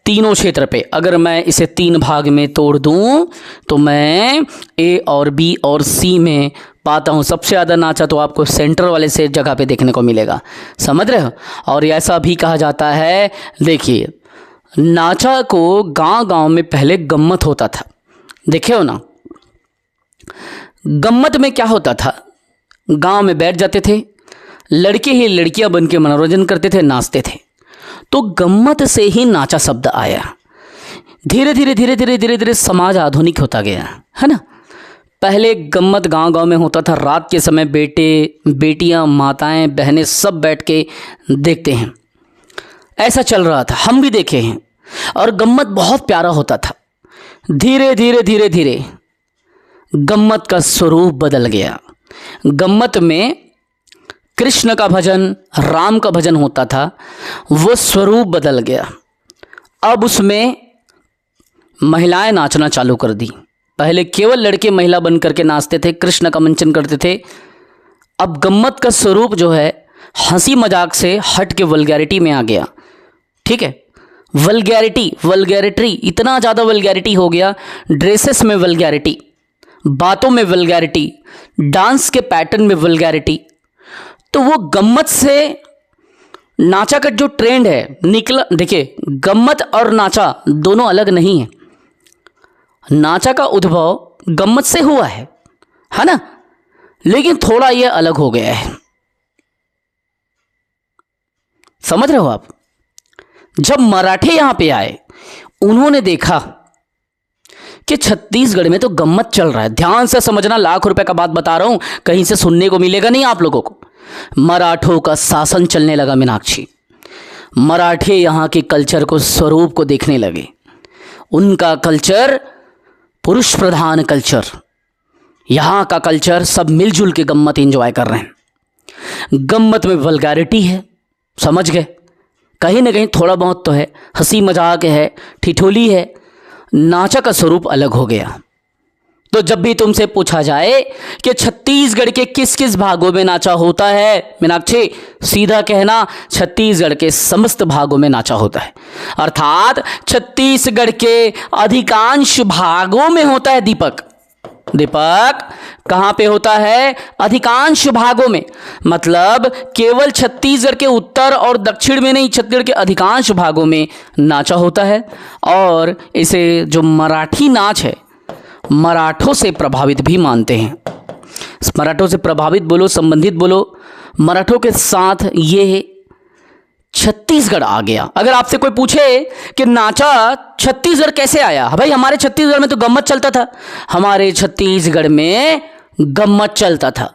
तीनों क्षेत्र पे। अगर मैं इसे 3 भाग में तोड़ दूं तो मैं ए और बी और सी में पाता हूँ। सबसे ज़्यादा नाचा तो आपको सेंटर वाले से जगह पे देखने को मिलेगा, समझ रहे हो। और ऐसा भी कहा जाता है, देखिए नाचा को गांव-गांव में पहले गम्मत होता था, देखे हो ना। गम्मत में क्या होता था, गांव में बैठ जाते थे लड़के ही लड़कियां बन के मनोरंजन करते थे, नाचते थे, तो गम्मत से ही नाचा शब्द आया। धीरे धीरे समाज आधुनिक होता गया, है ना। पहले गम्मत गांव-गांव में होता था, रात के समय बेटे बेटियां माताएं बहनें सब बैठ के देखते हैं, ऐसा चल रहा था, हम भी देखे हैं। और गम्मत बहुत प्यारा होता था। धीरे धीरे गम्मत का स्वरूप बदल गया। गम्मत में कृष्ण का भजन, राम का भजन होता था, वो स्वरूप बदल गया। अब उसमें महिलाएं नाचना चालू कर दी। पहले केवल लड़के महिला बन करके नाचते थे, कृष्ण का मंचन करते थे। अब गम्मत का स्वरूप जो है हंसी मजाक से हट के वल्गैरिटी में आ गया। ठीक है, वल्गैरिटी इतना ज़्यादा वल्गैरिटी हो गया, ड्रेसेस में वल्गैरिटी, बातों में वल्गैरिटी, डांस के पैटर्न में वल्गैरिटी। तो वो गम्मत से नाचा का जो ट्रेंड है निकला। देखिए गम्मत और नाचा दोनों अलग नहीं है। नाचा का उद्भव गम्मत से हुआ है ना, लेकिन थोड़ा ये अलग हो गया है, समझ रहे हो आप। जब मराठे यहां पे आए, उन्होंने देखा कि छत्तीसगढ़ में तो गम्मत चल रहा है। ध्यान से समझना, लाख रुपए का बात बता रहा हूं, कहीं से सुनने को मिलेगा नहीं आप लोगों को। मराठों का शासन चलने लगा मीनाक्षी। मराठे यहाँ के कल्चर को, स्वरूप को देखने लगे। उनका कल्चर पुरुष प्रधान कल्चर, यहाँ का कल्चर सब मिलजुल के गम्मत एंजॉय कर रहे हैं। गम्मत में वल्गैरिटी है, समझ गए, कहीं ना कहीं थोड़ा बहुत तो है, हंसी मजाक है, ठिठोली है। नाचा का स्वरूप अलग हो गया। तो जब भी तुमसे पूछा जाए कि छत्तीसगढ़ के किस किस भागों में नाचा होता है मीनाक्षी, सीधा कहना छत्तीसगढ़ के समस्त भागों में नाचा होता है, अर्थात छत्तीसगढ़ के अधिकांश भागों में होता है। दीपक कहाँ पे होता है? अधिकांश भागों में, मतलब केवल छत्तीसगढ़ के उत्तर और दक्षिण में नहीं, छत्तीसगढ़ के अधिकांश भागों में नाचा होता है। और इसे जो मराठी नाच है, मराठों से प्रभावित भी मानते हैं। मराठों से प्रभावित बोलो, संबंधित बोलो, मराठों के साथ ये छत्तीसगढ़ आ गया। अगर आपसे कोई पूछे कि नाचा छत्तीसगढ़ कैसे आया, भाई हमारे छत्तीसगढ़ में तो गम्मत चलता था, हमारे छत्तीसगढ़ में गम्मत चलता था,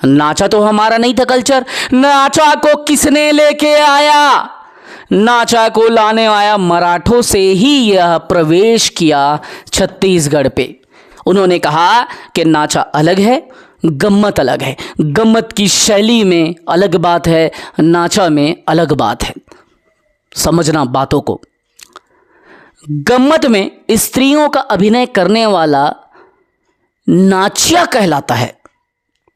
नाचा तो हमारा नहीं था कल्चर। नाचा को किसने लेके आया? नाचा को लाने आया मराठों से ही यह प्रवेश किया छत्तीसगढ़ पे। उन्होंने कहा कि नाचा अलग है, गम्मत अलग है, गम्मत की शैली में अलग बात है, नाचा में अलग बात है। समझना बातों को। गम्मत में स्त्रियों का अभिनय करने वाला नाचिया कहलाता है।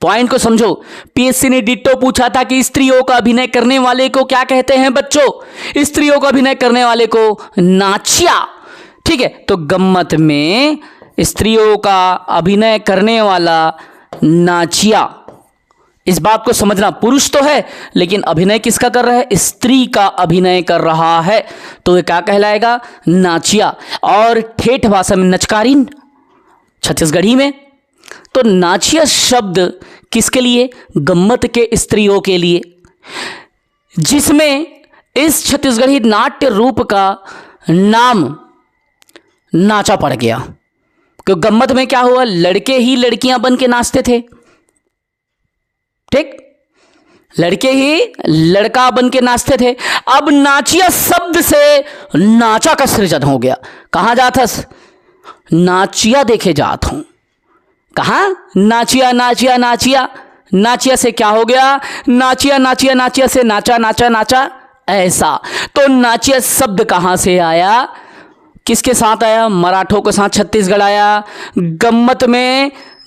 पॉइंट को समझो। पीएससी ने डिट्टो पूछा था कि स्त्रियों का अभिनय करने वाले को क्या कहते हैं बच्चों? स्त्रियों का अभिनय करने वाले को नाचिया। ठीक है, तो गम्मत में स्त्रियों का अभिनय करने वाला नाचिया। इस बात को समझना, पुरुष तो है लेकिन अभिनय किसका कर रहा है? स्त्री का अभिनय कर रहा है, तो ये क्या कहलाएगा? नाचिया। और ठेठ भाषा में नचकारीन, छत्तीसगढ़ी में। तो नाचिया शब्द किसके लिए? गम्मत के स्त्रियों के लिए, जिसमें इस छत्तीसगढ़ी नाट्य रूप का नाम नाचा पड़ गया। क्योंकि गम्मत में क्या हुआ? लड़के ही लड़कियां बन के नाचते थे। ठीक, लड़के ही लड़का बन के नाचते थे। अब नाचिया शब्द से नाचा का सृजन हो गया। कहां जाथस? नाचिया देखे जात हूं। कहां? नाचिया नाचिया नाचिया। नाचिया से क्या हो गया? नाचिया नाचिया नाचिया से नाचा नाचा नाचा, ऐसा। तो नाचिया शब्द कहां से आया? किसके साथ आया? मराठों के साथ छत्तीसगढ़ आया।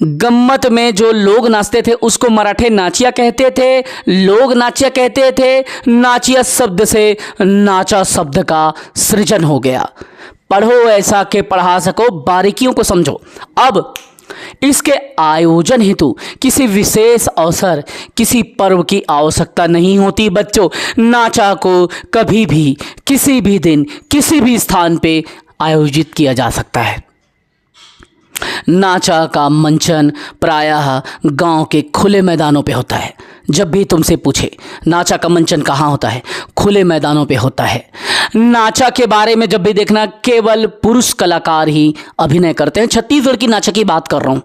गम्मत में जो लोग नाचते थे उसको मराठे नाचिया कहते थे, लोग नाचिया कहते थे। नाचिया शब्द से नाचा शब्द का सृजन हो गया। पढ़ो ऐसा के पढ़ा सको, बारीकियों को समझो। अब इसके आयोजन हेतु किसी विशेष अवसर, किसी पर्व की आवश्यकता नहीं होती बच्चों। नाचा को कभी भी, किसी भी दिन, किसी भी स्थान पे आयोजित किया जा सकता है। नाचा का मंचन प्रायः गांव के खुले मैदानों पे होता है। जब भी तुमसे पूछे नाचा का मंचन कहाँ होता है, खुले मैदानों पे होता है। नाचा के बारे में जब भी देखना, केवल पुरुष कलाकार ही अभिनय करते हैं। छत्तीसगढ़ की नाचा की बात कर रहा हूँ,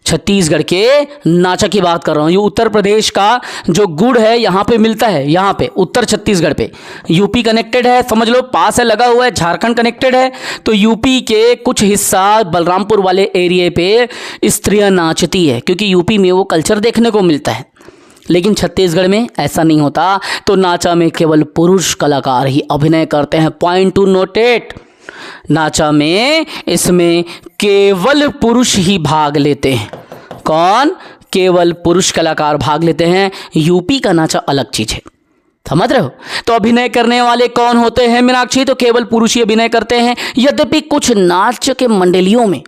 छत्तीसगढ़ के नाचा की बात कर रहा हूँ। ये उत्तर प्रदेश का जो गुड़ है यहाँ पे मिलता है, यहाँ पे उत्तर छत्तीसगढ़ पे। यूपी कनेक्टेड है, समझ लो, पास है, लगा हुआ है। झारखंड कनेक्टेड है, तो यूपी के कुछ हिस्सा बलरामपुर वाले एरिया पे स्त्रियाँ नाचती है, क्योंकि यूपी में वो कल्चर देखने को मिलता है। लेकिन छत्तीसगढ़ में ऐसा नहीं होता। तो नाचा में केवल पुरुष कलाकार ही अभिनय करते हैं। पॉइंट टू नोटेट, नाचा में इसमें केवल पुरुष ही भाग लेते हैं। कौन? केवल पुरुष कलाकार भाग लेते हैं। यूपी का नाचा अलग चीज है, समझ रहे हो? तो अभिनय करने वाले कौन होते हैं मीनाक्षी? तो केवल पुरुष ही अभिनय करते हैं। यद्यपि कुछ नाच के मंडलियों में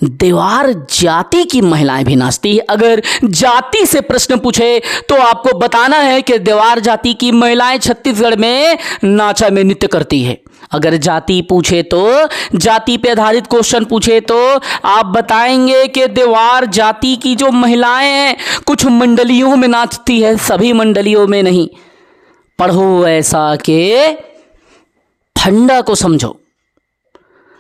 देवार जाति की महिलाएं भी नाचती है। अगर जाति से प्रश्न पूछे तो आपको बताना है कि देवार जाति की महिलाएं छत्तीसगढ़ में नाचा में नृत्य करती है। अगर जाति पूछे तो, जाति पे आधारित क्वेश्चन पूछे तो आप बताएंगे कि देवार जाति की जो महिलाएं हैं कुछ मंडलियों में नाचती है, सभी मंडलियों में नहीं। पढ़ो ऐसा के फंडा को समझो।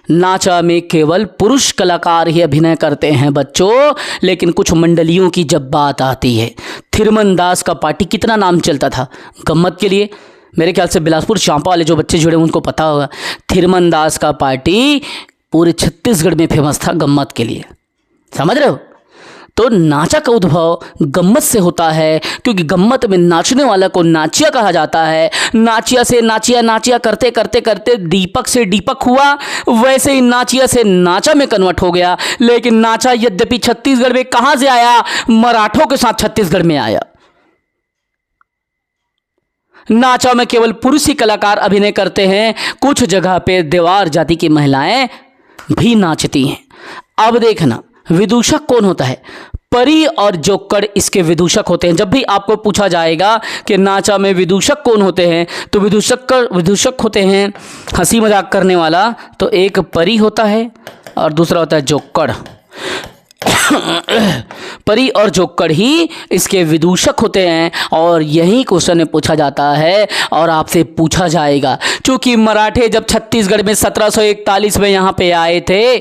नाचा में केवल पुरुष कलाकार ही अभिनय करते हैं बच्चों। लेकिन कुछ मंडलियों की जब बात आती है, थिरमन दास का पार्टी कितना नाम चलता था गम्मत के लिए। मेरे ख्याल से बिलासपुर चांपा वाले जो बच्चे जुड़े उनको पता होगा। थिरमन दास का पार्टी पूरे छत्तीसगढ़ में फेमस था गम्मत के लिए, समझ रहे हो? तो नाचा का उद्भव गम्मत से होता है, क्योंकि गम्मत में नाचने वाला को नाचिया कहा जाता है। नाचिया से नाचिया, नाचिया करते करते करते दीपक से दीपक हुआ, वैसे ही नाचिया से नाचा में कन्वर्ट हो गया। लेकिन नाचा यद्यपि छत्तीसगढ़ में कहां से आया? मराठों के साथ छत्तीसगढ़ में आया। नाचा में केवल पुरुष ही कलाकार अभिनय करते हैं। कुछ जगह पे देवार जाति की महिलाएं भी नाचती हैं। अब देखना, विदूषक कौन होता है? परी और जोक्कड़ इसके विदूषक होते हैं। जब भी आपको पूछा जाएगा कि नाचा में विदूषक कौन होते हैं, तो विदूषक होते हैं हंसी मजाक करने वाला। तो एक परी होता है और दूसरा होता है जोक्कड़। परी और जोक्कड़ ही इसके विदूषक होते हैं। और यही क्वेश्चन पूछा जाता है और आपसे पूछा जाएगा। क्योंकि मराठे जब छत्तीसगढ़ में 1741 में यहाँ पे आए थे,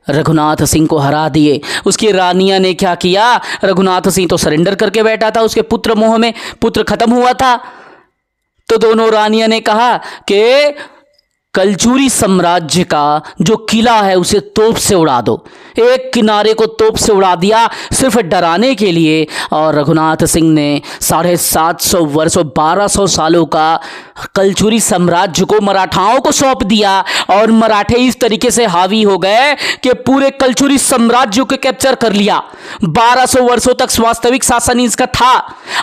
रघुनाथ सिंह को हरा दिए। उसकी रानिया ने क्या किया? रघुनाथ सिंह तो सरेंडर करके बैठा था, उसके पुत्र मोह में पुत्र खत्म हुआ था। तो दोनों रानिया ने कहा कि कलचुरी साम्राज्य का जो किला है उसे तोप से उड़ा दो। एक किनारे को तोप से उड़ा दिया सिर्फ डराने के लिए। और रघुनाथ सिंह ने 750 वर्षों 1200 सालों का कलचुरी साम्राज्य को मराठाओं को सौंप दिया। और मराठे इस तरीके से हावी हो गए कि पूरे कलचुरी साम्राज्य को कैप्चर कर लिया। 1200 वर्षों तक वास्तविक शासन इसका था,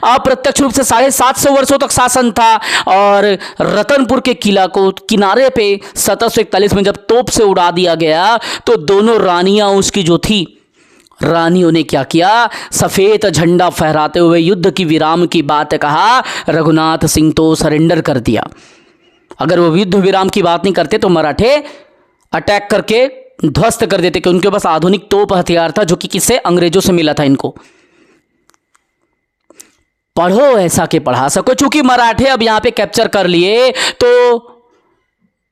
अप्रत्यक्ष रूप से 750 वर्षों तक शासन था। और रतनपुर के किला को किनारे पे 1741 में जब तोप से उड़ा दिया गया तो दोनों रानियां उसकी जो थी, रानियों ने क्या किया, सफेद झंडा फहराते हुए युद्ध की विराम की बात कहा। रघुनाथ सिंह तो सरेंडर कर दिया। अगर वो युद्ध विराम की बात नहीं करते तो मराठे अटैक करके ध्वस्त कर देते, कि उनके पास आधुनिक तोप हथियार था जो कि किससे, अंग्रेजों से मिला था इनको। पढ़ो ऐसा कि पढ़ा सको। चूंकि मराठे अब यहां पे कैप्चर कर लिए तो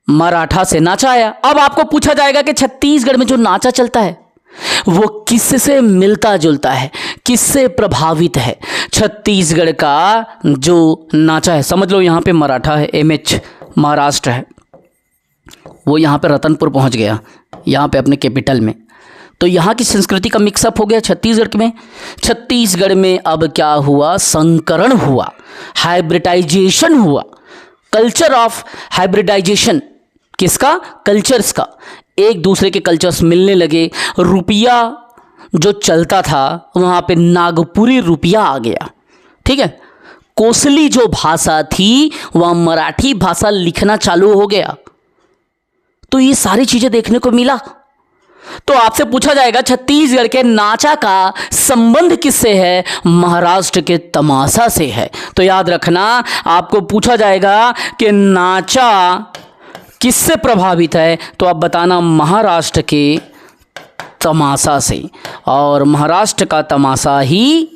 मराठा से नाचा आया। अब आपको पूछा जाएगा कि छत्तीसगढ़ में जो नाचा चलता है वो किससे मिलता जुलता है, किससे प्रभावित है। छत्तीसगढ़ का जो नाचा है, समझ लो यहाँ पे मराठा है, MH महाराष्ट्र है, वो यहाँ पे रतनपुर पहुँच गया, यहाँ पे अपने कैपिटल में। तो यहाँ की संस्कृति का मिक्सअप हो गया छत्तीसगढ़ में। छत्तीसगढ़ में अब क्या हुआ, संकरण हुआ, हाइब्रिडाइजेशन हुआ, कल्चर ऑफ हाइब्रिडाइजेशन। किसका, कल्चर्स का, एक दूसरे के कल्चर्स मिलने लगे। रुपया जो चलता था वहाँ पे नागपुरी रुपया आ गया, ठीक है। कोसली जो भाषा थी वह मराठी भाषा लिखना चालू हो गया। तो ये सारी चीज़ें देखने को मिला। तो आपसे पूछा जाएगा छत्तीसगढ़ के नाचा का संबंध किससे है, महाराष्ट्र के तमाशा से है। तो याद रखना, आपको पूछा जाएगा कि नाचा किससे प्रभावित है, तो आप बताना महाराष्ट्र के तमाशा से। और महाराष्ट्र का तमाशा ही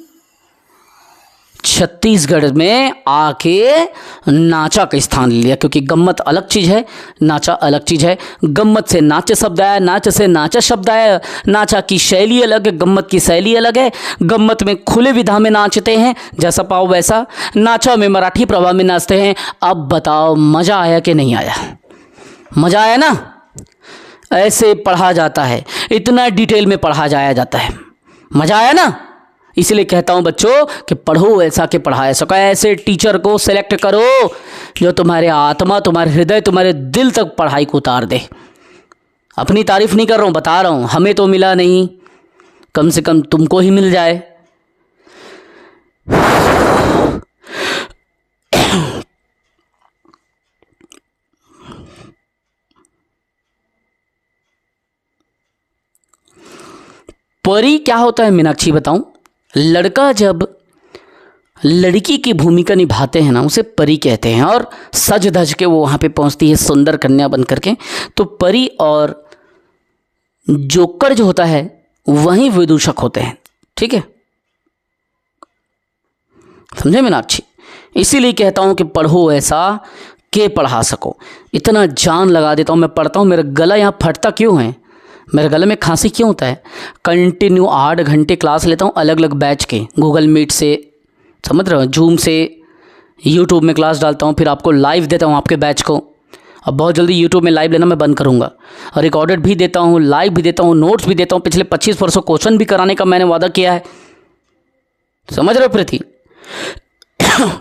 छत्तीसगढ़ में आके नाचा का स्थान लिया, क्योंकि गम्मत अलग चीज़ है, नाचा अलग चीज़ है। गम्मत से नाच शब्द आया, नाच से नाचा शब्द आया। नाचा की शैली अलग है, गम्मत की शैली अलग है। गम्मत में खुले विधा में नाचते हैं, जैसा पाओ वैसा। नाचा में मराठी प्रभाव में नाचते हैं। अब बताओ मज़ा आया कि नहीं आया? मज़ा आया ना? ऐसे पढ़ा जाता है, इतना डिटेल में पढ़ा जाया जाता है। मज़ा आया ना? इसलिए कहता हूँ बच्चों कि पढ़ो ऐसा कि पढ़ाया सको। ऐसे टीचर को सेलेक्ट करो जो तुम्हारे आत्मा, तुम्हारे हृदय, तुम्हारे दिल तक पढ़ाई को उतार दे। अपनी तारीफ नहीं कर रहा हूँ, बता रहा हूँ, हमें तो मिला नहीं, कम से कम तुमको ही मिल जाए। परी क्या होता है मीनाक्षी बताऊं? लड़का जब लड़की की भूमिका निभाते हैं ना, उसे परी कहते हैं। और सज धज के वो वहाँ पे पहुँचती है सुंदर कन्या बन करके, तो परी और जोकर जो होता है वही विदूषक होते हैं, ठीक है, समझे मीनाक्षी? इसीलिए कहता हूँ कि पढ़ो ऐसा कि पढ़ा सको। इतना जान लगा देता हूँ, मैं पढ़ता हूँ, मेरा गला यहाँ फटता क्यों है, मेरे गले में खांसी क्यों होता है? कंटिन्यू 8 घंटे क्लास लेता हूँ अलग अलग बैच के, गूगल मीट से, समझ रहे हो, जूम से, यूट्यूब में क्लास डालता हूँ, फिर आपको लाइव देता हूँ आपके बैच को। अब बहुत जल्दी यूट्यूब में लाइव लेना मैं बंद करूँगा, और रिकॉर्डेड भी देता हूँ, लाइव भी देता हूँ, नोट्स भी देता हूँ। पिछले 25 वर्षों क्वेश्चन भी कराने का मैंने वादा किया है, समझ रहे हो प्रीति?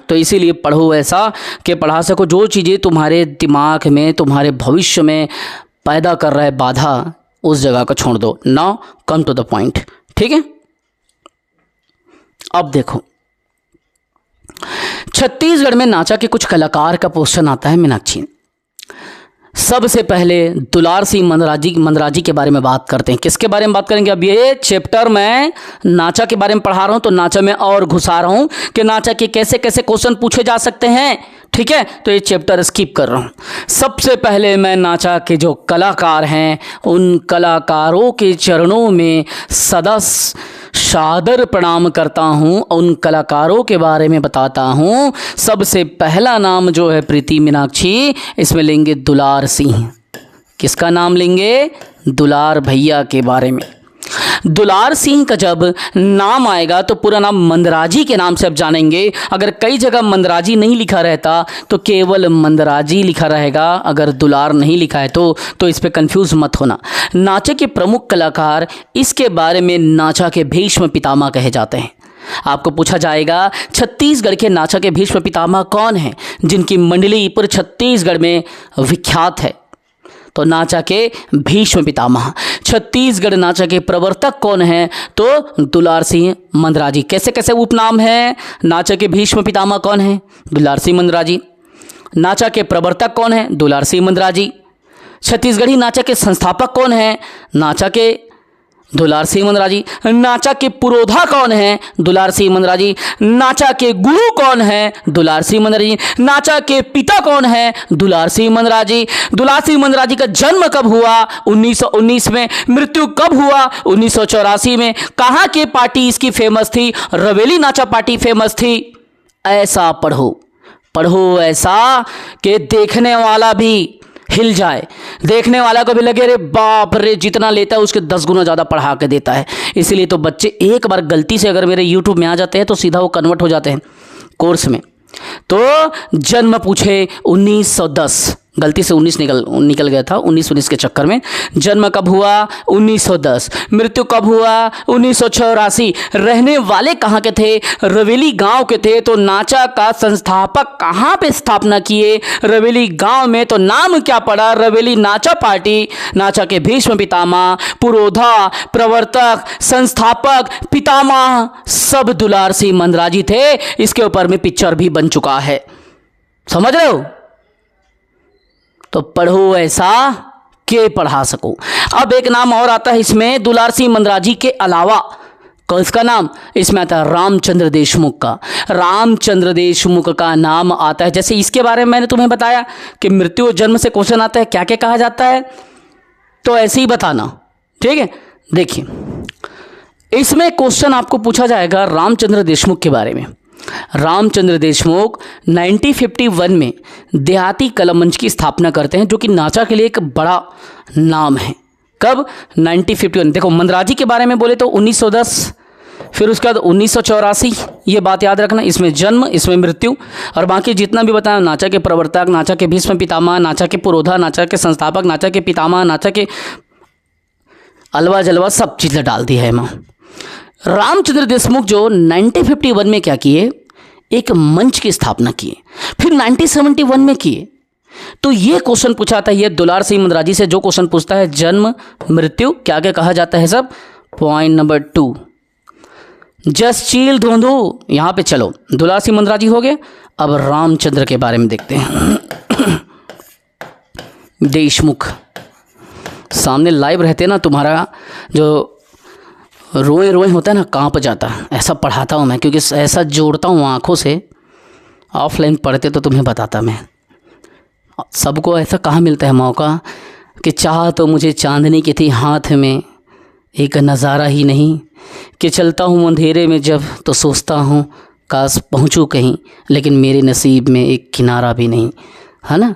तो इसीलिए पढ़ो ऐसा कि पढ़ा सको। जो चीज़ें तुम्हारे दिमाग में, तुम्हारे भविष्य में पैदा कर रहा है बाधा, उस जगह को छोड़ दो। Now come to the point, ठीक है? अब देखो, छत्तीसगढ़ में नाचा के कुछ कलाकार का क्वेश्चन आता है मीनाक्षी। सबसे पहले दुलार सिंह मंदराजी के बारे में बात करते हैं। किसके बारे में बात करेंगे? अब ये चैप्टर में नाचा के बारे में पढ़ा रहा हूं, तो नाचा में और घुसा रहा हूं कि नाचा के कैसे कैसे क्वेश्चन पूछे जा सकते हैं, ठीक है? तो ये चैप्टर स्किप कर रहा हूँ। सबसे पहले मैं नाचा के जो कलाकार हैं उन कलाकारों के चरणों में सदा सादर प्रणाम करता हूँ, उन कलाकारों के बारे में बताता हूँ। सबसे पहला नाम जो है प्रीति मीनाक्षी, इसमें लेंगे दुलार सिंह। किसका नाम लेंगे? दुलार भैया के बारे में। दुलार सिंह का जब नाम आएगा तो पूरा नाम मंदराजी के नाम से आप जानेंगे। अगर कई जगह मंदराजी नहीं लिखा रहता तो केवल मंदराजी लिखा रहेगा, अगर दुलार नहीं लिखा है तो इस पे कंफ्यूज मत होना। नाचा के प्रमुख कलाकार, इसके बारे में नाचा के भीष्म पितामह कहे जाते हैं। आपको पूछा जाएगा छत्तीसगढ़ के नाचा के भीष्म पितामह कौन हैं, जिनकी मंडली पूरे छत्तीसगढ़ में विख्यात है। तो नाचा के भीष्म पितामह। छत्तीसगढ़ नाचा के प्रवर्तक कौन हैं, तो दुलार सिंह मंदराजी। कैसे कैसे उपनाम है, नाचा के भीष्म पितामह कौन है, दुलार सिंह मंदराजी। नाचा के प्रवर्तक कौन है, दुलार सिंह मंदराजी। छत्तीसगढ़ी नाचा के संस्थापक कौन है, नाचा के दुलार सिंह मंदराजी। नाचा के पुरोधा कौन है, दुलार सिंह मंदराजी। नाचा के गुरु कौन है, दुलार सिंह मंदराजी। नाचा के पिता कौन है, दुलार सिंह मंदराजी। दुलार सिंह मंदराजी का जन्म कब हुआ, 1919 में। मृत्यु कब हुआ, 1984 में। कहाँ की पार्टी इसकी फेमस थी, रवेली नाचा पार्टी फेमस थी। ऐसा पढ़ो, पढ़ो ऐसा कि देखने वाला भी हिल जाए, देखने वाला को भी लगे अरे बाप रे, जितना लेता है उसके 10 गुना ज़्यादा पढ़ा के देता है। इसलिए तो बच्चे एक बार गलती से अगर मेरे YouTube में आ जाते हैं तो सीधा वो कन्वर्ट हो जाते हैं कोर्स में। तो जन्म पूछे 1910, गलती से 19 निकल गया था, 19 के चक्कर में। जन्म कब हुआ, 1910। मृत्यु कब हुआ, 1984। रहने वाले कहाँ के थे, रवेली गांव के थे। तो नाचा का संस्थापक कहाँ पे स्थापना किए, रवेली गांव में। तो नाम क्या पड़ा, रवेली नाचा पार्टी। नाचा के भीष्म पितामह, पुरोधा, प्रवर्तक, संस्थापक, पितामह सब दुलार सिंह मंदराजी थे। इसके ऊपर में पिक्चर भी बन चुका है, समझ रहे हो। तो पढ़ो ऐसा के पढ़ा सको। अब एक नाम और आता है इसमें, दुलार सिंह मंदराजी के अलावा। इसका नाम इसमें आता है रामचंद्र देशमुख का। रामचंद्र देशमुख का नाम आता है। जैसे इसके बारे में मैंने तुम्हें बताया कि मृत्यु और जन्म से क्वेश्चन आता है, क्या क्या कहा जाता है, तो ऐसे ही बताना, ठीक है। देखिए इसमें क्वेश्चन आपको पूछा जाएगा रामचंद्र देशमुख के बारे में। रामचंद्र देशमुख 1951 में देहाती कला मंच की स्थापना करते हैं, जो कि नाचा के लिए एक बड़ा नाम है। कब, 1951। देखो मंदराजी के बारे में बोले तो 1910, फिर उसके बाद 1984, ये बात याद रखना। इसमें जन्म, इसमें मृत्यु, और बाकी जितना भी बताया, नाचा के प्रवर्तक, नाचा के भीष्म पितामह, नाचा के पुरोधा, नाचा के संस्थापक, नाचा के पितामह, नाचा के अलवा जलवा, सब चीज़ें डाल दी है माँ। रामचंद्र देशमुख जो 1951 में क्या किए, एक मंच की स्थापना किए, फिर 1971 में किए। तो ये क्वेश्चन पूछा था, ये दुलार सिंह मंदराजी से जो क्वेश्चन पूछता है, जन्म मृत्यु क्या क्या कहा जाता है सब। पॉइंट नंबर 2, जस चील धोंधू। यहाँ पे चलो, दुलार सिंह मंदराजी हो गए। अब रामचंद्र के बारे में देखते हैं। देशमुख सामने लाइव रहते ना, तुम्हारा जो रोए रोए होता है ना, कांप जाता है। ऐसा पढ़ाता हूँ मैं, क्योंकि ऐसा जोड़ता हूँ आँखों से। ऑफलाइन पढ़ते तो तुम्हें बताता मैं। सबको ऐसा कहाँ मिलता है मौका कि चाह तो मुझे चांदनी की थी हाथ में, एक नज़ारा ही नहीं, कि चलता हूँ अंधेरे में जब तो सोचता हूँ काश पहुँचूँ कहीं, लेकिन मेरे नसीब में एक किनारा भी नहीं, है ना।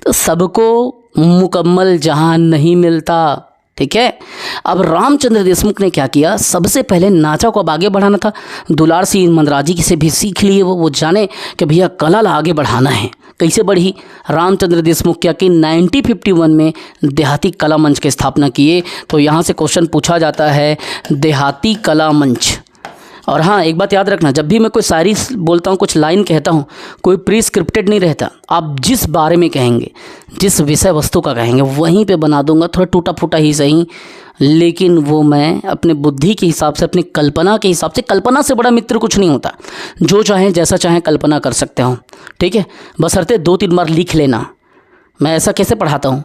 तो सबको मुकम्मल जहान नहीं मिलता, ठीक है। अब रामचंद्र देशमुख ने क्या किया, सबसे पहले नाचा को अब आगे बढ़ाना था। दुलार सिंह मंदराजी से भी सीख लिए वो जाने कि भैया कला आगे बढ़ाना है। कैसे बढ़ी, रामचंद्र देशमुख क्या कि 1951 में देहाती कला मंच की स्थापना किए। तो यहाँ से क्वेश्चन पूछा जाता है, देहाती कला मंच। और हाँ, एक बात याद रखना, जब भी मैं कोई शायरी बोलता हूँ, कुछ लाइन कहता हूँ, कोई प्री स्क्रिप्टेड नहीं रहता। आप जिस बारे में कहेंगे, जिस विषय वस्तु का कहेंगे, वहीं पे बना दूंगा, थोड़ा टूटा फूटा ही सही, लेकिन वो मैं अपने बुद्धि के हिसाब से, अपनी कल्पना के हिसाब से। कल्पना से बड़ा मित्र कुछ नहीं होता। जो चाहें जैसा चाहें कल्पना कर सकते हो, ठीक है। बशर्ते 2-3 बार लिख लेना। मैं ऐसा कैसे पढ़ाता हूँ,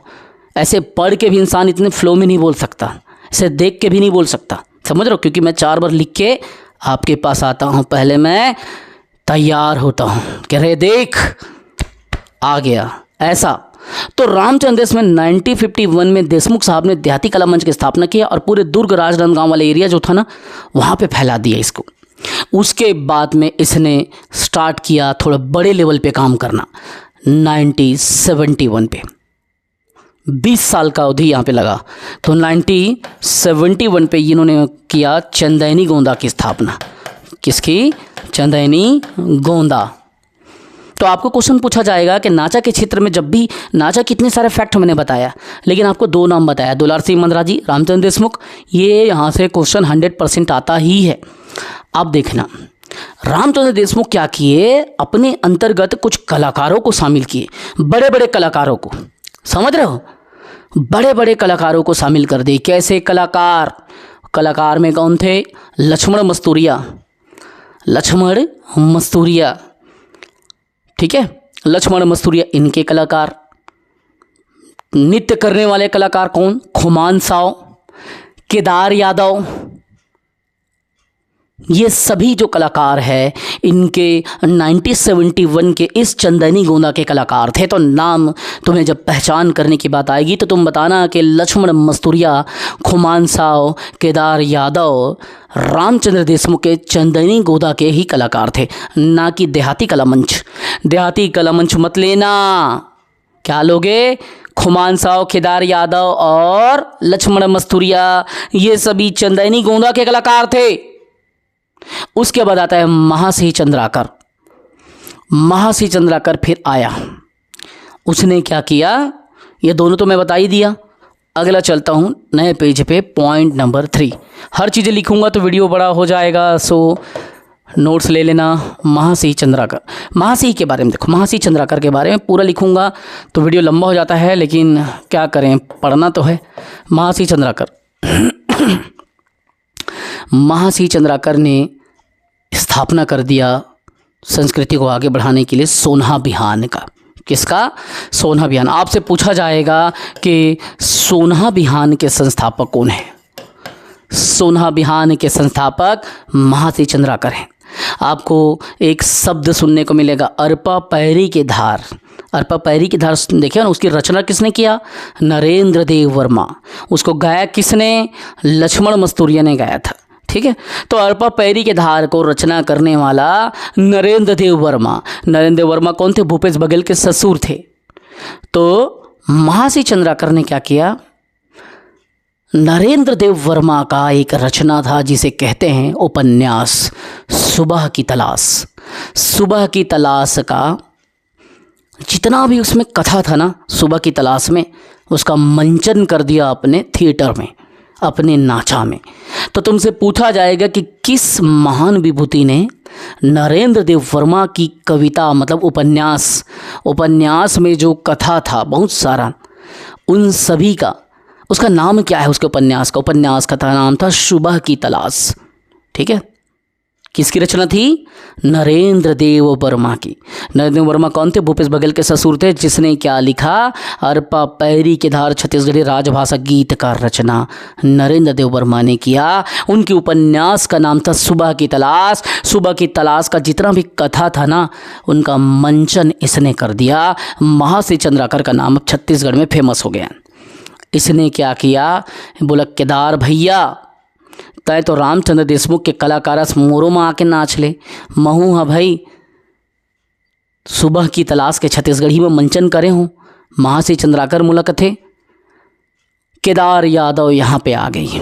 ऐसे पढ़ के भी इंसान इतने फ्लो में नहीं बोल सकता, ऐसे देख के भी नहीं बोल सकता, समझ रहे हो। क्योंकि मैं 4 बार लिख के आपके पास आता हूँ, पहले मैं तैयार होता हूँ कि अरे देख आ गया, ऐसा। तो रामचंद्र देश में 1951 में देशमुख साहब ने देहाती कला मंच की स्थापना की और पूरे दुर्ग राजनांदगांव वाले एरिया जो था ना, वहाँ पे फैला दिया इसको। उसके बाद में इसने स्टार्ट किया थोड़ा बड़े लेवल पे काम करना 1971 पे। 20 साल का अवधि यहाँ पे लगा। तो 1971 पे इन्होंने किया चंदैनी गोंदा की स्थापना। किसकी? चंदैनी गोंदा। तो आपको क्वेश्चन पूछा जाएगा कि नाचा के क्षेत्र में, जब भी नाचा कितने सारे फैक्ट मैंने बताया, लेकिन आपको 2 नाम बताया, दुलार सिंह मंदराजी, रामचंद्र देशमुख। ये यहाँ से क्वेश्चन 100% आता ही है। आप देखना, रामचंद्र देशमुख क्या किए, अपने अंतर्गत कुछ कलाकारों को शामिल किए, बड़े बड़े कलाकारों को, समझ रहे हो, बड़े बड़े कलाकारों को शामिल कर दिए। कैसे कलाकार? कलाकार में कौन थे? लक्ष्मण मस्तूरिया, लक्ष्मण मस्तूरिया, ठीक है, लक्ष्मण मस्तूरिया इनके कलाकार। नृत्य करने वाले कलाकार कौन? खुमान साव, केदार यादव, ये सभी जो कलाकार हैं इनके 1971 के इस चंदैनी गोंदा के कलाकार थे। तो नाम तुम्हें जब पहचान करने की बात आएगी तो तुम बताना कि लक्ष्मण मस्तूरिया, खुमान साव, केदार यादव, रामचंद्र देशमुख के चंदैनी गोंदा के ही कलाकार थे, ना कि देहाती कला मंच। देहाती कला मंच मत लेना। क्या लोगे? खुमान साव, केदार यादव और लक्ष्मण मस्तूरिया, ये सभी चंदैनी गोंदा के कलाकार थे। उसके बाद आता है महासिंह चंद्राकर। महासिंह चंद्राकर फिर आया, उसने क्या किया, ये दोनों तो मैं बता ही दिया। अगला चलता हूँ नए पेज पे, पॉइंट नंबर 3। हर चीज़ें लिखूंगा तो वीडियो बड़ा हो जाएगा, सो नोट्स ले लेना। महासिंह चंद्राकर, महासिंह के बारे में देखो, महासिंह चंद्राकर के बारे में पूरा लिखूंगा तो वीडियो लंबा हो जाता है, लेकिन क्या करें, पढ़ना तो है। महासिंह चंद्राकर महासिंह चंद्राकर ने स्थापना कर दिया संस्कृति को आगे बढ़ाने के लिए सोनहा बिहान का। किसका? सोनहा बिहान। आपसे पूछा जाएगा कि सोनहा बिहान के संस्थापक कौन है? सोनहा बिहान के संस्थापक महासिंह चंद्राकर हैं। आपको एक शब्द सुनने को मिलेगा, अरपा पैरी के धार। अरपा पैरी की धार देखिए ना, उसकी रचना किसने किया? नरेंद्र देव वर्मा। उसको गाया किसने? लक्ष्मण मस्तूरिया ने गाया था, ठीक है। तो अरपा पैरी के धार को रचना करने वाला नरेंद्र देव वर्मा। नरेंद्र देव वर्मा कौन थे? भूपेश बघेल के ससुर थे। तो महासिंह चंद्राकर ने क्या किया? नरेंद्र देव वर्मा का एक रचना था जिसे कहते हैं उपन्यास सुबह की तलाश। सुबह की तलाश का जितना भी उसमें कथा था ना, सुबह की तलाश में, उसका मंचन कर दिया अपने थिएटर में, अपने नाचा में। तो तुमसे पूछा जाएगा कि किस महान विभूति ने नरेंद्र देव वर्मा की कविता, मतलब उपन्यास में जो कथा था बहुत सारा, उन सभी का उसका नाम क्या है? उसके उपन्यास का नाम था सुबह की तलाश, ठीक है। किसकी रचना थी? नरेंद्र देव वर्मा की। नरेंद्र देव वर्मा कौन थे? भूपेश बघेल के ससुर थे, जिसने क्या लिखा? अरपा पैरी के धार छत्तीसगढ़ी राजभाषा गीत का रचना नरेंद्र देव वर्मा ने किया। उनकी उपन्यास का नाम था सुबह की तलाश। सुबह की तलाश का जितना भी कथा था ना, उनका मंचन इसने कर दिया। महासिंह चंद्राकर का नाम अब छत्तीसगढ़ में फेमस हो गया। इसने क्या किया? बोला, केदार भैया तय तो रामचंद्र देशमुख के कलाकारस मोरों में आके नाच ले। महू हाँ भाई, सुबह की तलाश के छत्तीसगढ़ी में मंचन करे हूँ। महासिंह चंद्राकर मुलक थे। केदार यादव यहाँ पे आ गई।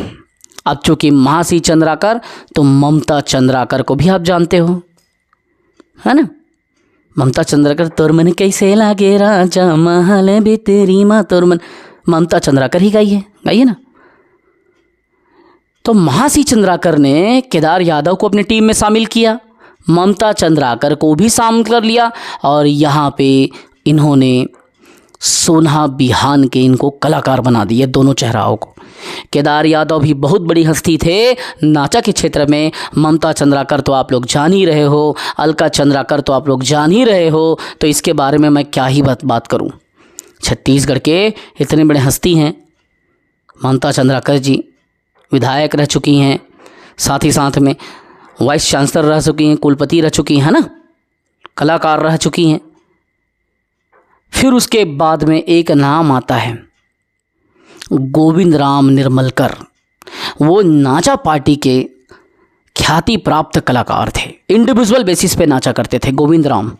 अब चूंकि महासिंह चंद्राकर, तो ममता चंद्राकर को भी आप जानते हो, है ना। ममता चंद्राकर, तोर मन कैसे लागे राजा महल भी तेरी माँ तोर मन, ममता चंद्राकर ही गाइए ना। तो महासिंह चंद्राकर ने केदार यादव को अपनी टीम में शामिल किया, ममता चंद्राकर को भी शामिल कर लिया, और यहाँ पे इन्होंने सोनहा बिहान के इनको कलाकार बना दिए, दोनों चेहराओं को। केदार यादव भी बहुत बड़ी हस्ती थे नाचा के क्षेत्र में। ममता चंद्राकर तो आप लोग जान ही रहे हो, अलका चंद्राकर तो आप लोग जान ही रहे हो, तो इसके बारे में मैं क्या ही बात करूं। छत्तीसगढ़ के इतने बड़े हस्ती हैं। ममता चंद्राकर जी विधायक रह चुकी हैं, साथ ही साथ में वाइस चांसलर रह चुकी हैं, कुलपति रह चुकी हैं, है ना, कलाकार रह चुकी हैं। फिर उसके बाद में एक नाम आता है गोविंद राम निर्मलकर। वो नाचा पार्टी के ख्याति प्राप्त कलाकार थे, इंडिविजुअल बेसिस पे नाचा करते थे गोविंद राम।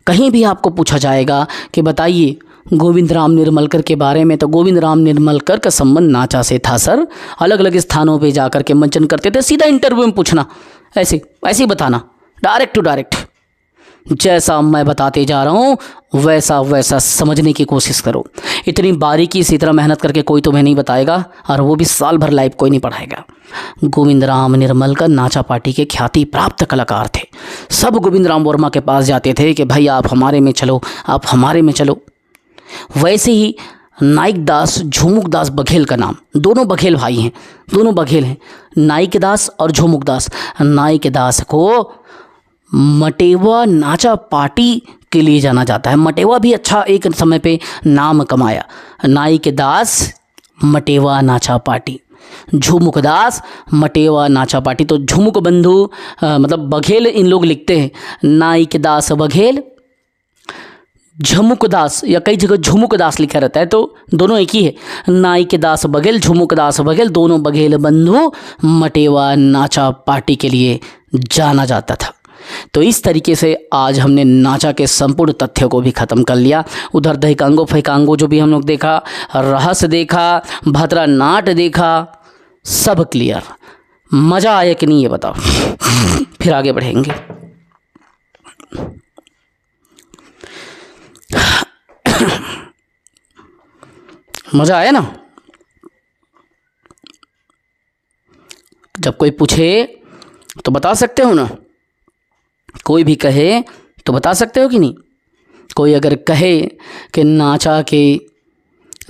कहीं भी आपको पूछा जाएगा कि बताइए गोविंद राम निर्मलकर के बारे में, तो गोविंद राम निर्मलकर का संबंध नाचा से था सर। अलग अलग स्थानों पे जाकर के मंचन करते थे, सीधा इंटरव्यू में पूछना, ऐसे ऐसे ही बताना, डायरेक्ट टू डायरेक्ट। जैसा मैं बताते जा रहा हूँ वैसा वैसा समझने की कोशिश करो। इतनी बारीकी से, इतना मेहनत करके कोई तुम्हें नहीं बताएगा, और वो भी साल भर लाइव कोई नहीं पढ़ाएगा। गोविंद राम निर्मलकर नाचा पार्टी के ख्याति प्राप्त कलाकार थे। सब गोविंद राम वर्मा के पास जाते थे कि भाई आप हमारे में चलो, आप हमारे में चलो। वैसे ही नाइक दास झुमुक दास बघेल का नाम, दोनों बघेल भाई हैं, दोनों बघेल हैं, नाइक दास और झुमुक दास। नाइक दास को मटेवा नाचा पार्टी के लिए जाना जाता है। मटेवा भी अच्छा एक समय पे नाम कमाया। नाइक दास मटेवा नाचा पार्टी, झुमुक दास मटेवा नाचा पार्टी। तो झुमुक बंधु मतलब बघेल इन लोग लिखते हैं, नाइक दास बघेल, झुमुक दास, या कई जगह झुमुक दास लिखा रहता है, तो दोनों एक ही है। नाइक दास बघेल, झुमुक दास बघेल, दोनों बघेल बंधु मटेवा नाचा पार्टी के लिए जाना जाता था। तो इस तरीके से आज हमने नाचा के संपूर्ण तथ्य को भी ख़त्म कर लिया। उधर दहिकांगो फैकांगो जो भी हम लोग देखा, रहस्य देखा, भद्रा नाट देखा, सब क्लियर। मज़ा आया कि नहीं ये बताओ, फिर आगे बढ़ेंगे। मज़ा आया ना? जब कोई पूछे तो बता सकते हो ना, कोई भी कहे तो बता सकते हो कि नहीं? कोई अगर कहे कि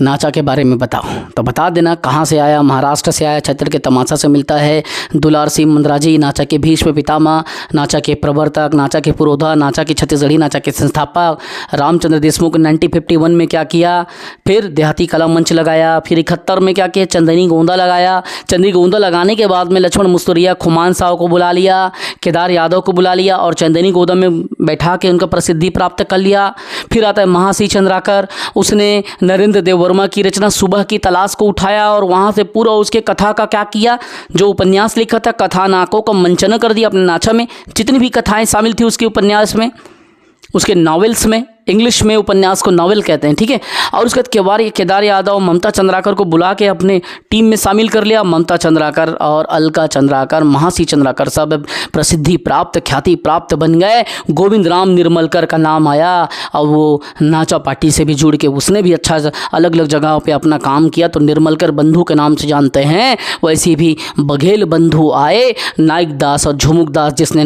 नाचा के बारे में बताओ तो बता देना, कहाँ से आया, महाराष्ट्र से आया, छत्तीसगढ़ के तमाशा से मिलता है, दुलार सिंह मंदराजी नाचा के भीष्म पितामह, नाचा के प्रवर्तक, नाचा के पुरोधा, नाचा की छत्तीसगढ़ी नाचा के संस्थापक रामचंद्र देशमुख 1951 में क्या किया, फिर देहाती कला मंच लगाया, फिर 71 में क्या किया, चंदनी गोंदा लगाया। चंदनी गोंदा लगाने के बाद में लक्ष्मण मुस्तुरिया, खुमान साहब को बुला लिया, केदार यादव को बुला लिया और चंदनी गोंदा में बैठा के उनका प्रसिद्धि प्राप्त कर लिया। फिर आता है महासी चंद्राकर, उसने नरेंद्र देव वर्मा की रचना सुबह की तलाश को उठाया और वहाँ से पूरा उसके कथा का क्या किया, जो उपन्यास लिखा था कथानाकों का मंचन कर दिया अपने नाचा में। जितनी भी कथाएं शामिल थी उसके उपन्यास में, उसके नॉवेल्स में, इंग्लिश में उपन्यास को नॉवेल कहते हैं, ठीक है। और उसके बाद केदार यादव, ममता चंद्राकर को बुला के अपने टीम में शामिल कर लिया। ममता चंद्राकर और अलका चंद्राकर, महासी चंद्राकर सब प्रसिद्धि प्राप्त, ख्याति प्राप्त बन गए। गोविंद राम निर्मलकर का नाम आया और वो नाचा पार्टी से भी जुड़ के उसने भी अच्छा अलग अलग जगहों पे अपना काम किया, तो निर्मलकर बंधु के नाम से जानते हैं। वैसे भी बघेल बंधु आए, नाइक दास और झुमुक दास जिसने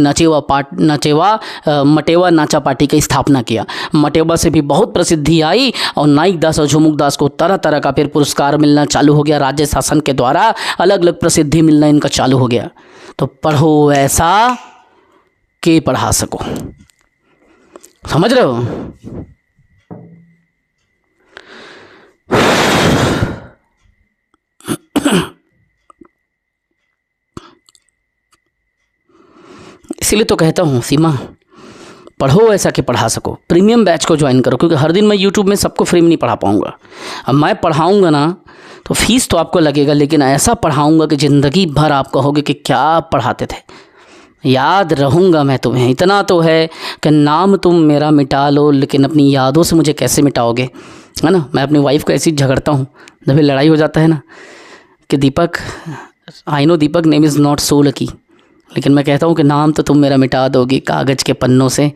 मटेवा नाचा पार्टी की स्थापना किया। मटेवा से भी बहुत प्रसिद्धि आई और नाइक दास और झुमुक दास को तरह तरह का फिर पुरस्कार मिलना चालू हो गया, राज्य शासन के द्वारा अलग अलग प्रसिद्धि मिलना इनका चालू हो गया। तो पढ़ो ऐसा कि पढ़ा सको, समझ रहे हो? इसीलिए तो कहता हूँ सीमा, पढ़ो ऐसा कि पढ़ा सको। प्रीमियम बैच को ज्वाइन करो, क्योंकि हर दिन मैं यूट्यूब में सबको फ्री में नहीं पढ़ा पाऊँगा। अब मैं पढ़ाऊँगा ना तो फीस तो आपको लगेगा, लेकिन ऐसा पढ़ाऊँगा कि ज़िंदगी भर आप कहोगे कि क्या पढ़ाते थे, याद रहूँगा मैं तुम्हें। इतना तो है कि नाम तुम मेरा मिटा लो, लेकिन अपनी यादों से मुझे कैसे मिटाओगे, है ना। मैं अपनी वाइफ को ऐसे ही झगड़ता हूँ जब लड़ाई हो जाता है ना कि Deepak, I know Deepak name is not so lucky, लेकिन मैं कहता हूँ कि नाम तो तुम मेरा मिटा दोगी कागज़ के पन्नों से,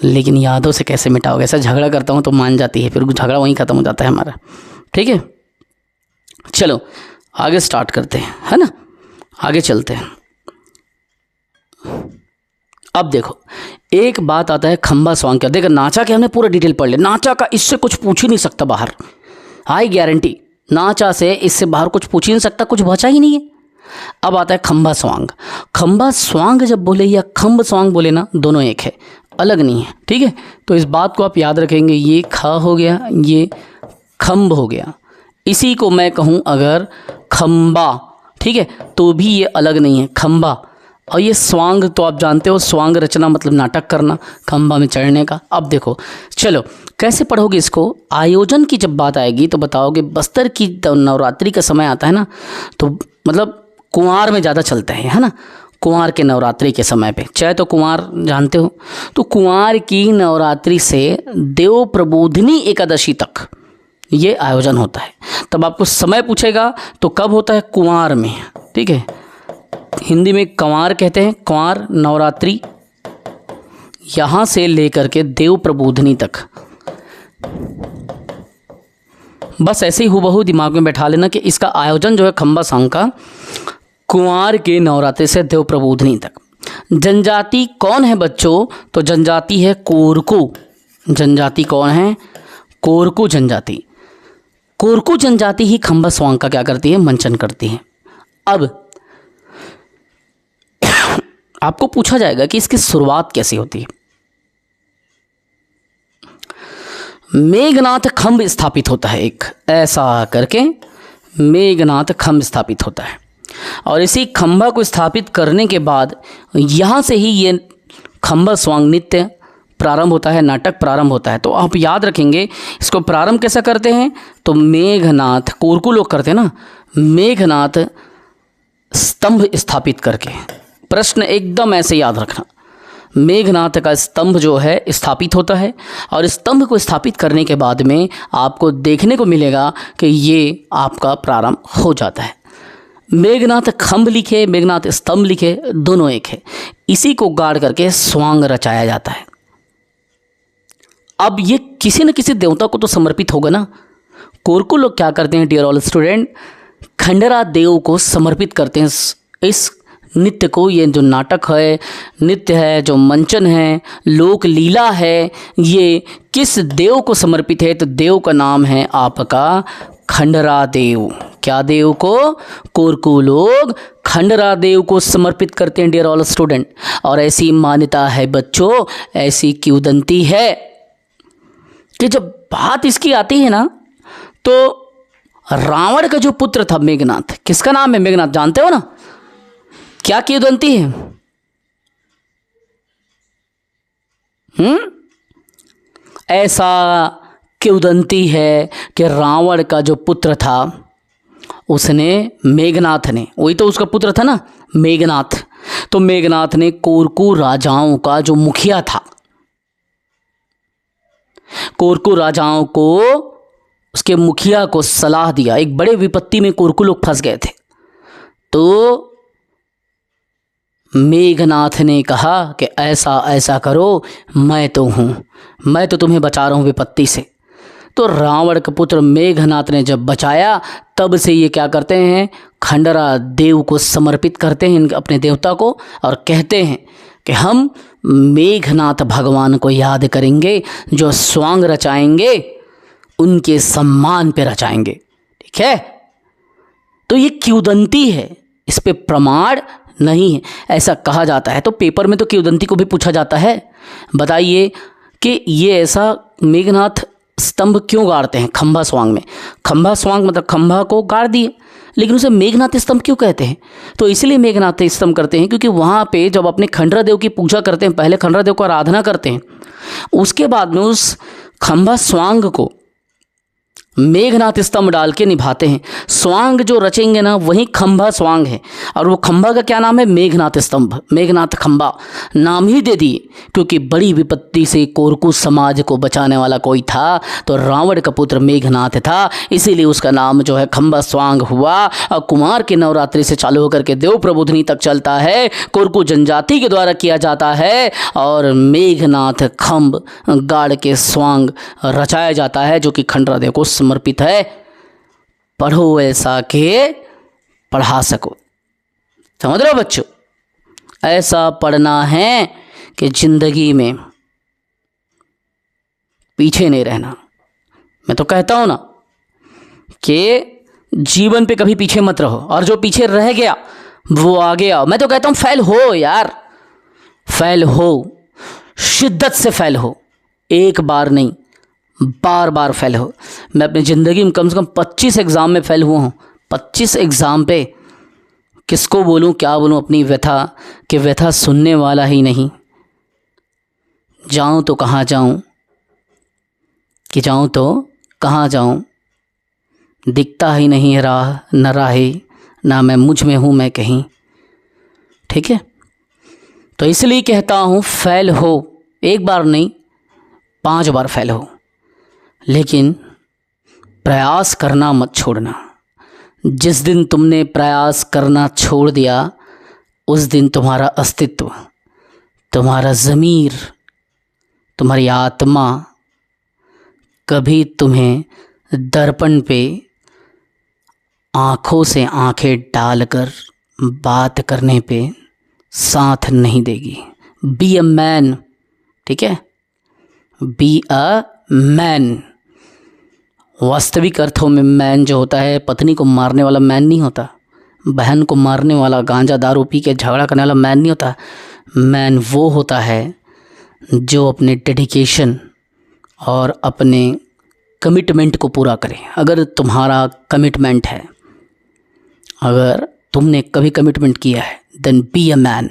लेकिन यादों से कैसे मिटाओगे। ऐसा झगड़ा करता हूँ तो मान जाती है, फिर झगड़ा वहीं ख़त्म हो जाता है हमारा, ठीक है। चलो आगे स्टार्ट करते हैं, है ना, आगे चलते हैं। अब देखो एक बात आता है खंबा सॉन्ग का। देखो नाचा के हमने पूरा डिटेल पढ़ लिया, नाचा का इससे कुछ पूछ ही नहीं सकता बाहर, हाई गारंटी। नाचा से इससे बाहर कुछ पूछ ही नहीं सकता, कुछ बचा ही नहीं है। अब आता है खंबा स्वांग। खंबा स्वांग जब बोले या खंब स्वांग बोले ना, दोनों एक है, अलग नहीं है, ठीक है। तो इस बात को आप याद रखेंगे, ये खा हो गया, ये खंब हो गया। इसी को मैं कहूँ अगर खंबा, ठीक है, तो भी ये अलग नहीं है, खंबा। और ये स्वांग तो आप जानते हो, स्वांग रचना मतलब नाटक करना, खंबा में चढ़ने का। अब देखो चलो कैसे पढ़ोगे इसको। आयोजन की जब बात आएगी तो बताओगे बस्तर की नवरात्रि का समय आता है ना, तो मतलब कुंवार में ज़्यादा चलते हैं, है ना। कुंवार के नवरात्रि के समय पे, चाहे तो कुंवार जानते हो, तो कुंवार की नवरात्रि से देव प्रबोधिनी एकादशी तक ये आयोजन होता है। तब आपको समय पूछेगा तो कब होता है? कुंवार में, ठीक है। हिंदी में कंवार कहते हैं, कंवार नवरात्रि, यहाँ से लेकर के देव प्रबोधिनी तक। बस ऐसे ही हूबहू दिमाग में बैठा लेना कि इसका आयोजन जो है खंबा सांग का कुंवार के नवरात्रि से देव प्रबोधिनी तक। जनजाति कौन है बच्चों? तो जनजाति है कोरकू। जनजाति कौन है? कोरकू जनजाति। कोरकू जनजाति ही खंबा स्वांग का क्या करती है? मंचन करती है। अब आपको पूछा जाएगा कि इसकी शुरुआत कैसे होती है। मेघनाथ खंभ स्थापित होता है, एक ऐसा करके मेघनाथ खंभ स्थापित होता है, और इसी खंभा को स्थापित करने के बाद यहाँ से ही ये खंबा स्वांग नृत्य प्रारंभ होता है, नाटक प्रारंभ होता है। तो आप याद रखेंगे इसको प्रारंभ कैसा करते हैं? तो मेघनाथ, कोरकू लोग करते हैं ना, मेघनाथ स्तंभ स्थापित करके। प्रश्न एकदम ऐसे याद रखना, मेघनाथ का स्तंभ जो है स्थापित होता है, और स्तंभ को स्थापित करने के बाद में आपको देखने को मिलेगा कि ये आपका प्रारंभ हो जाता है। मेघनाथ खंभ लिखे, मेघनाथ स्तंभ लिखे, दोनों एक है। इसी को गाड़ करके स्वांग रचाया जाता है। अब ये किसी न किसी देवता को तो समर्पित होगा ना। कोरकू लोग क्या करते हैं डियर ऑल स्टूडेंट? खंडरा देव को समर्पित करते हैं इस नृत्य को। ये जो नाटक है, नृत्य है, जो मंचन है, लोक लीला है, ये किस देव को समर्पित है? तो देव का नाम है आपका खंडरा देव। क्या देव को? कोरकू लोग खंडरा देव को समर्पित करते हैं डियर ऑल स्टूडेंट। और ऐसी मान्यता है बच्चों, ऐसी किंवदंती है कि जब बात इसकी आती है ना, तो रावण का जो पुत्र था मेघनाथ, किसका नाम है मेघनाथ? जानते हो ना? क्या किंवदंती है? ऐसा किंवदंती है कि रावण का जो पुत्र था उसने, मेघनाथ ने, वही तो उसका पुत्र था ना मेघनाथ, तो मेघनाथ ने कोरकू राजाओं का जो मुखिया था, कोरकू राजाओं को, उसके मुखिया को सलाह दिया। एक बड़े विपत्ति में कोरकू लोग फंस गए थे, तो मेघनाथ ने कहा कि ऐसा ऐसा करो, मैं तो हूँ, मैं तो तुम्हें बचा रहा हूँ विपत्ति से। तो रावण का पुत्र मेघनाथ ने जब बचाया, तब से ये क्या करते हैं? खंडरा देव को समर्पित करते हैं अपने देवता को, और कहते हैं कि हम मेघनाथ भगवान को याद करेंगे, जो स्वांग रचाएंगे उनके सम्मान पे रचाएंगे। ठीक है, तो ये किंवदंती है, इस पे प्रमाण नहीं है, ऐसा कहा जाता है। तो पेपर में तो किंवदंती को भी पूछा जाता है। बताइए कि ये ऐसा मेघनाथ स्तंभ क्यों गाड़ते हैं खंभा स्वांग में? खंभा स्वांग मतलब खंभा को गाड़ दिए, लेकिन उसे मेघनाथ स्तंभ क्यों कहते हैं? तो इसलिए मेघनाथ स्तंभ करते हैं क्योंकि वहाँ पे जब अपने खंडरा देव की पूजा करते हैं, पहले खंडरा देव को आराधना करते हैं, उसके बाद में उस खंभा स्वांग को मेघनाथ स्तंभ डाल के निभाते हैं। स्वांग जो रचेंगे ना, वही खंभा स्वांग है, और वो खंभा का क्या नाम है? मेघनाथ स्तंभ, मेघनाथ खंभा नाम ही दे दिए क्योंकि बड़ी विपत्ति से कोरकू समाज को बचाने वाला कोई था, तो रावण का पुत्र मेघनाथ था, इसीलिए उसका नाम जो है खंभा स्वांग हुआ। और कुमार के नवरात्रि से चालू होकर के देव प्रबोधिनी तक चलता है, कोरकू जनजाति के द्वारा किया जाता है, और मेघनाथ खंभ गाड़ के स्वांग रचाया जाता है, जो कि खंडरा देव को समर्पित है। पढ़ो ऐसा के पढ़ा सको। समझ रहे हो बच्चों? ऐसा पढ़ना है कि जिंदगी में पीछे नहीं रहना। मैं तो कहता हूं ना कि जीवन पे कभी पीछे मत रहो, और जो पीछे रह गया वो आगे आओ। मैं तो कहता हूं फेल हो यार, फेल हो, शिद्दत से फेल हो, एक बार नहीं बार बार फेल हो। मैं अपनी ज़िंदगी में कम से कम 25 एग्ज़ाम में फ़ेल हुआ हूँ। 25 एग्ज़ाम पे किसको बोलूँ, क्या बोलूँ अपनी व्यथा, कि व्यथा सुनने वाला ही नहीं। जाऊँ तो कहाँ जाऊँ, कि जाऊँ तो कहाँ जाऊँ, दिखता ही नहीं राह न राही, ना मैं मुझ में हूँ मैं कहीं। ठीक है। तो इसलिए कहता हूँ फेल हो, एक बार नहीं 5 बार फेल हो, लेकिन प्रयास करना मत छोड़ना। जिस दिन तुमने प्रयास करना छोड़ दिया उस दिन तुम्हारा अस्तित्व, तुम्हारा ज़मीर, तुम्हारी आत्मा कभी तुम्हें दर्पण पे आँखों से आँखें डालकर बात करने पे साथ नहीं देगी। बी अ मैन, ठीक है, बी अ मैन। वास्तविक अर्थों में मैन जो होता है पत्नी को मारने वाला मैन नहीं होता, बहन को मारने वाला, गांजा दारू पी के झगड़ा करने वाला मैन नहीं होता। मैन वो होता है जो अपने डेडिकेशन और अपने कमिटमेंट को पूरा करे। अगर तुम्हारा कमिटमेंट है, अगर तुमने कभी कमिटमेंट किया है, देन बी अ मैन।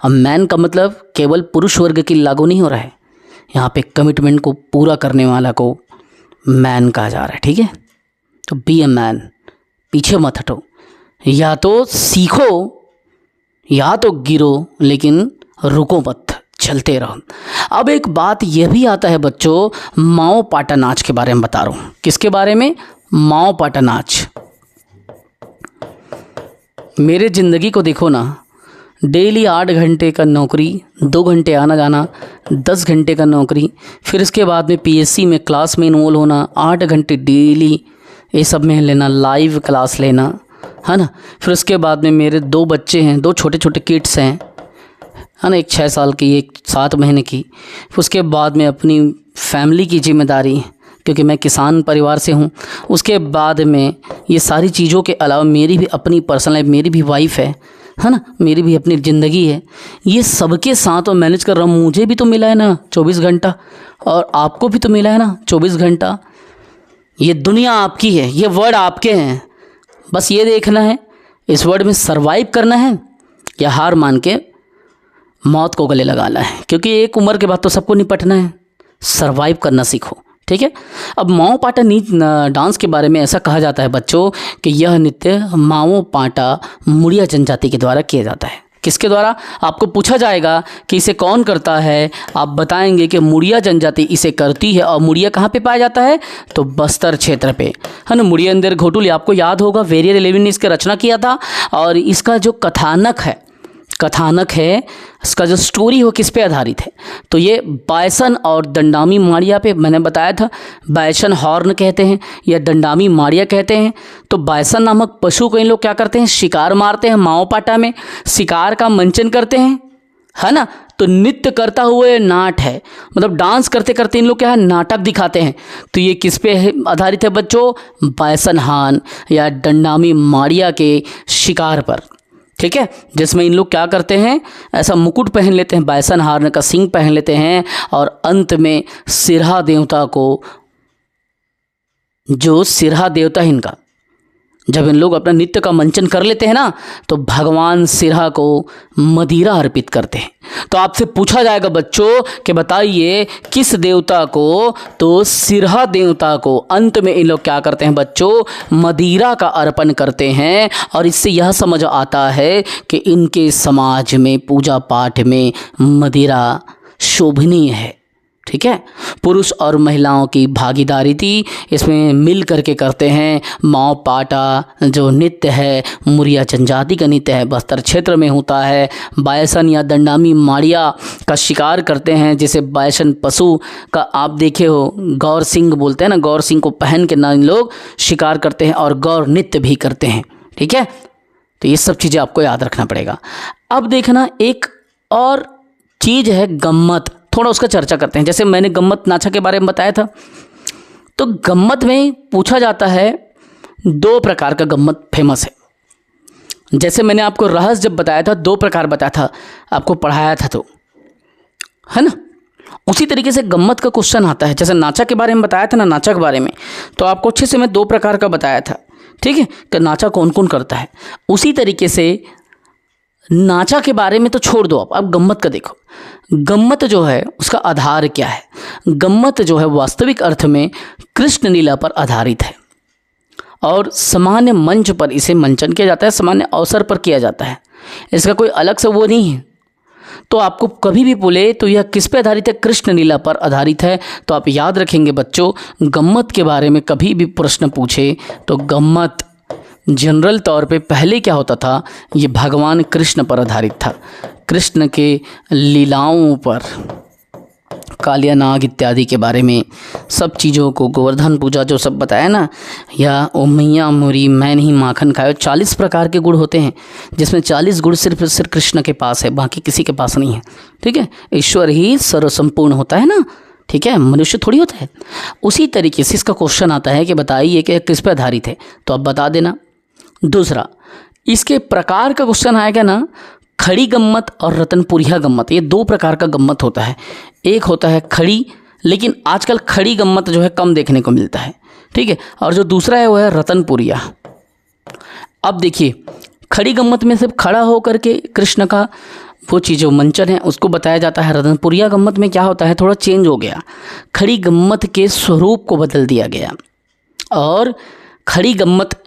अब मैन का मतलब केवल पुरुष वर्ग की लागू नहीं हो रहा है, यहाँ पे कमिटमेंट को पूरा करने वाला को मैन कहा जा रहा है, ठीक है। तो बी अ मैन, पीछे मत हटो, या तो सीखो या तो गिरो, लेकिन रुको मत, चलते रहो। अब एक बात यह भी आता है बच्चों, माओ पाटा नाच के बारे में बता रहा हूँ। किसके बारे में? माओ पाटा नाच। मेरे ज़िंदगी को देखो ना, डेली 8 घंटे का नौकरी, 2 घंटे आना जाना, 10 घंटे का नौकरी, फिर इसके बाद में पीएससी में क्लास में इन्वॉल्व होना, 8 घंटे डेली ये सब में लेना, लाइव क्लास लेना, है ना। फिर उसके बाद में मेरे 2 बच्चे हैं, 2 छोटे छोटे किड्स हैं, है ना, एक 6 साल की, एक 7 महीने की। फिर उसके बाद में अपनी फैमिली की जिम्मेदारी, क्योंकि मैं किसान परिवार से हूँ। उसके बाद में ये सारी चीज़ों के अलावा मेरी भी अपनी पर्सनल लाइफ, मेरी भी वाइफ है ना, मेरी भी अपनी ज़िंदगी है। ये सबके साथ और मैनेज कर रहा हूँ। मुझे भी तो मिला है ना 24 घंटा, और आपको भी तो मिला है ना 24 घंटा। ये दुनिया आपकी है, ये वर्ड आपके हैं, बस ये देखना है इस वर्ड में सरवाइव करना है या हार मान के मौत को गले लगाना है, क्योंकि एक उम्र के बाद तो सबको निपटना है। सरवाइव करना सीखो, ठीक है। अब माओ पाटा डांस के बारे में ऐसा कहा जाता है बच्चों कि यह नृत्य माओ पाटा मुड़िया जनजाति के द्वारा किया जाता है। किसके द्वारा? आपको पूछा जाएगा कि इसे कौन करता है, आप बताएंगे कि मुड़िया जनजाति इसे करती है। और मुड़िया कहाँ पे पाया जाता है? तो बस्तर क्षेत्र पे, है ना। मुड़िया अंदर घोटुल, आपको याद होगा वेरियर 11 ने इसकी रचना किया था। और इसका जो कथानक है, इसका जो स्टोरी हो किस पे आधारित है? तो ये बायसन और दंडामी माड़िया पे मैंने बताया था। बायसन हॉर्न कहते हैं या दंडामी माड़िया कहते हैं। तो बायसन नामक पशु को इन लोग क्या करते हैं? शिकार मारते हैं। माओ पाटा में शिकार का मंचन करते हैं, है ना। तो नृत्य करता हुए नाट है, मतलब डांस करते करते इन लोग क्या है? नाटक दिखाते हैं। तो ये किस पे आधारित है बच्चों? बायसन हान या दंडामी माड़िया के शिकार पर, ठीक है। जिसमें इन लोग क्या करते हैं? ऐसा मुकुट पहन लेते हैं, बायसन हार्न का सिंग पहन लेते हैं, और अंत में सिरहा देवता को, जो सिरहा देवता है इनका, जब इन लोग अपना नृत्य का मंचन कर लेते हैं ना, तो भगवान सिरहा को मदिरा अर्पित करते हैं। तो आपसे पूछा जाएगा बच्चों कि बताइए किस देवता को? तो सिरहा देवता को अंत में इन लोग क्या करते हैं बच्चों? मदिरा का अर्पण करते हैं। और इससे यह समझ आता है कि इनके समाज में पूजा पाठ में मदिरा शोभनीय है, ठीक है। पुरुष और महिलाओं की भागीदारी थी, इसमें मिल करके करते हैं। माओ पाटा जो नृत्य है मुड़िया जनजाति का नृत्य है, बस्तर क्षेत्र में होता है। बायसन या दंडामी माड़िया का शिकार करते हैं, जिसे बायसन पशु का आप देखे हो गौर सिंह बोलते हैं ना, गौर सिंह को पहन के ना इन लोग शिकार करते हैं और गौर नृत्य भी करते हैं, ठीक है। तो ये सब चीज़ें आपको याद रखना पड़ेगा। अब देखना एक और चीज़ है गम्मत, थोड़ा उसका चर्चा करते हैं। जैसे मैंने गम्मत नाचा के बारे में बताया था, तो गम्मत में पूछा जाता है 2 प्रकार का गम्मत फेमस है। जैसे मैंने आपको रहस्य जब बताया था 2 प्रकार बताया था, आपको पढ़ाया था, तो है ना। उसी तरीके से गम्मत का क्वेश्चन आता है। जैसे नाचा के बारे में बताया था ना, नाचा के बारे में तो आपको अच्छे से मैं 2 प्रकार का बताया था, ठीक है, कि नाचा कौन कौन करता है। उसी तरीके से नाचा के बारे में तो छोड़ दो, अब गम्मत का देखो। गम्मत जो है उसका आधार क्या है? गम्मत जो है वास्तविक अर्थ में कृष्ण लीला पर आधारित है, और सामान्य मंच पर इसे मंचन किया जाता है, सामान्य अवसर पर किया जाता है। इसका कोई अलग से वो नहीं है। तो आपको कभी भी बोले तो यह किस पे आधारित है? कृष्ण लीला पर आधारित है। तो आप याद रखेंगे बच्चों, गम्मत के बारे में कभी भी प्रश्न पूछे तो गम्मत जनरल तौर पे पहले क्या होता था, ये भगवान कृष्ण पर आधारित था, कृष्ण के लीलाओं पर, कालिया नाग इत्यादि के बारे में सब चीज़ों को, गोवर्धन पूजा जो सब बताया ना, या ओ मैया मोरी मैं नहीं माखन खायो, 40 प्रकार के गुण होते हैं जिसमें 40 गुण सिर्फ कृष्ण के पास है, बाकी किसी के पास नहीं है। ठीक है, ईश्वर ही सर्वसंपूर्ण होता है ना, ठीक है, मनुष्य थोड़ी होता है। उसी तरीके से इसका क्वेश्चन आता है कि बताइए कि किस पर आधारित है, तो आप बता देना। दूसरा, इसके प्रकार का क्वेश्चन आएगा ना, खड़ी गम्मत और रतनपुरिया गम्मत, ये 2 प्रकार का गम्मत होता है। एक होता है खड़ी, लेकिन आजकल खड़ी गम्मत जो है कम देखने को मिलता है, ठीक है, और जो दूसरा है वो है रतनपुरिया। अब देखिए, खड़ी गम्मत में सिर्फ खड़ा होकर के कृष्ण का वो चीज़ जो मंचन है उसको बताया जाता है। रतनपुरिया गम्मत में क्या होता है, थोड़ा चेंज हो गया, खड़ी गम्मत के स्वरूप को बदल दिया गया, और खड़ी गम्मत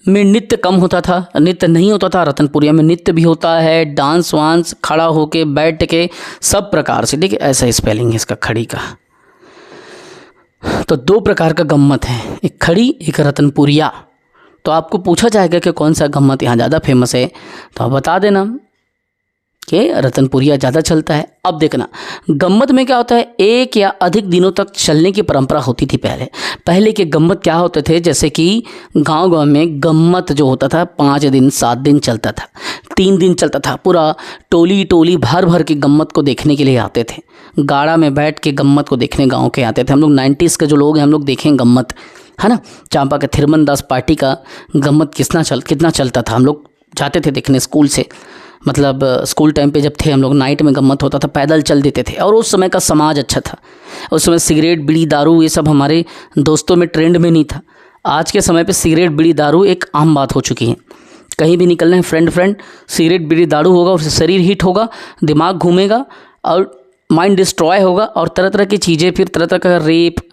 में नृत्य कम होता था, नृत्य नहीं होता था। रतनपुरिया में नृत्य भी होता है, डांस वांस, खड़ा होके, बैठ के, सब प्रकार से, ठीक है, ऐसा स्पेलिंग है इसका खड़ी का। तो 2 प्रकार का गम्मत है, एक खड़ी, एक रतनपुरिया। तो आपको पूछा जाएगा कि कौन सा गम्मत यहाँ ज़्यादा फेमस है, तो आप बता देना कि रतनपुरिया ज़्यादा चलता है। अब देखना, गम्मत में क्या होता है, 1 या अधिक दिनों तक चलने की परंपरा होती थी। पहले के गम्मत क्या होते थे, जैसे कि गांव में गम्मत जो होता था 5 दिन 7 दिन चलता था, 3 दिन चलता था, पूरा टोली टोली भर भर के गम्मत को देखने के लिए आते थे, गाड़ा में बैठ के गम्मत को देखने गाँव के आते थे। हम लोग 90s के जो लोग हैं, हम लोग देखें गम्मत, है ना, चांपा के थिरमन दास पार्टी का गम्मत कितना चलता था। हम लोग जाते थे देखने स्कूल से, मतलब स्कूल टाइम पे जब थे हम लोग, नाइट में गम्मत होता था, पैदल चल देते थे। और उस समय का समाज अच्छा था, उस समय सिगरेट बीड़ी दारू ये सब हमारे दोस्तों में ट्रेंड में नहीं था। आज के समय पे सिगरेट बीड़ी दारू एक आम बात हो चुकी है। कहीं भी निकलना है, फ्रेंड सिगरेट बीड़ी दारू होगा, उससे शरीर हीट होगा, दिमाग घूमेगा और माइंड डिस्ट्रॉय होगा, और तरह तरह की चीज़ें, फिर तरह तरह का रेप,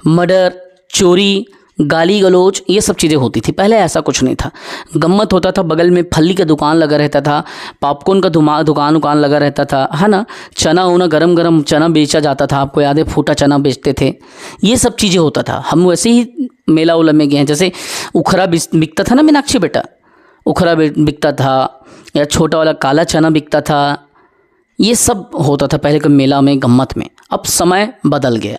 मर्डर, चोरी, गाली गलौज, ये सब चीज़ें होती थी। पहले ऐसा कुछ नहीं था। गम्मत होता था, बगल में फली का दुकान लगा रहता था, पॉपकॉर्न का दुकान लगा रहता था, है ना, चना उना गरम गरम चना बेचा जाता था, आपको याद है, फूटा चना बेचते थे, ये सब चीज़ें होता था। हम वैसे ही मेला उला में गए हैं, जैसे उखरा बिकता था ना मीनाक्षी बेटा, उखरा बिकता था, या छोटा वाला काला चना बिकता था, ये सब होता था पहले के मेला में, गम्मत में। अब समय बदल गया,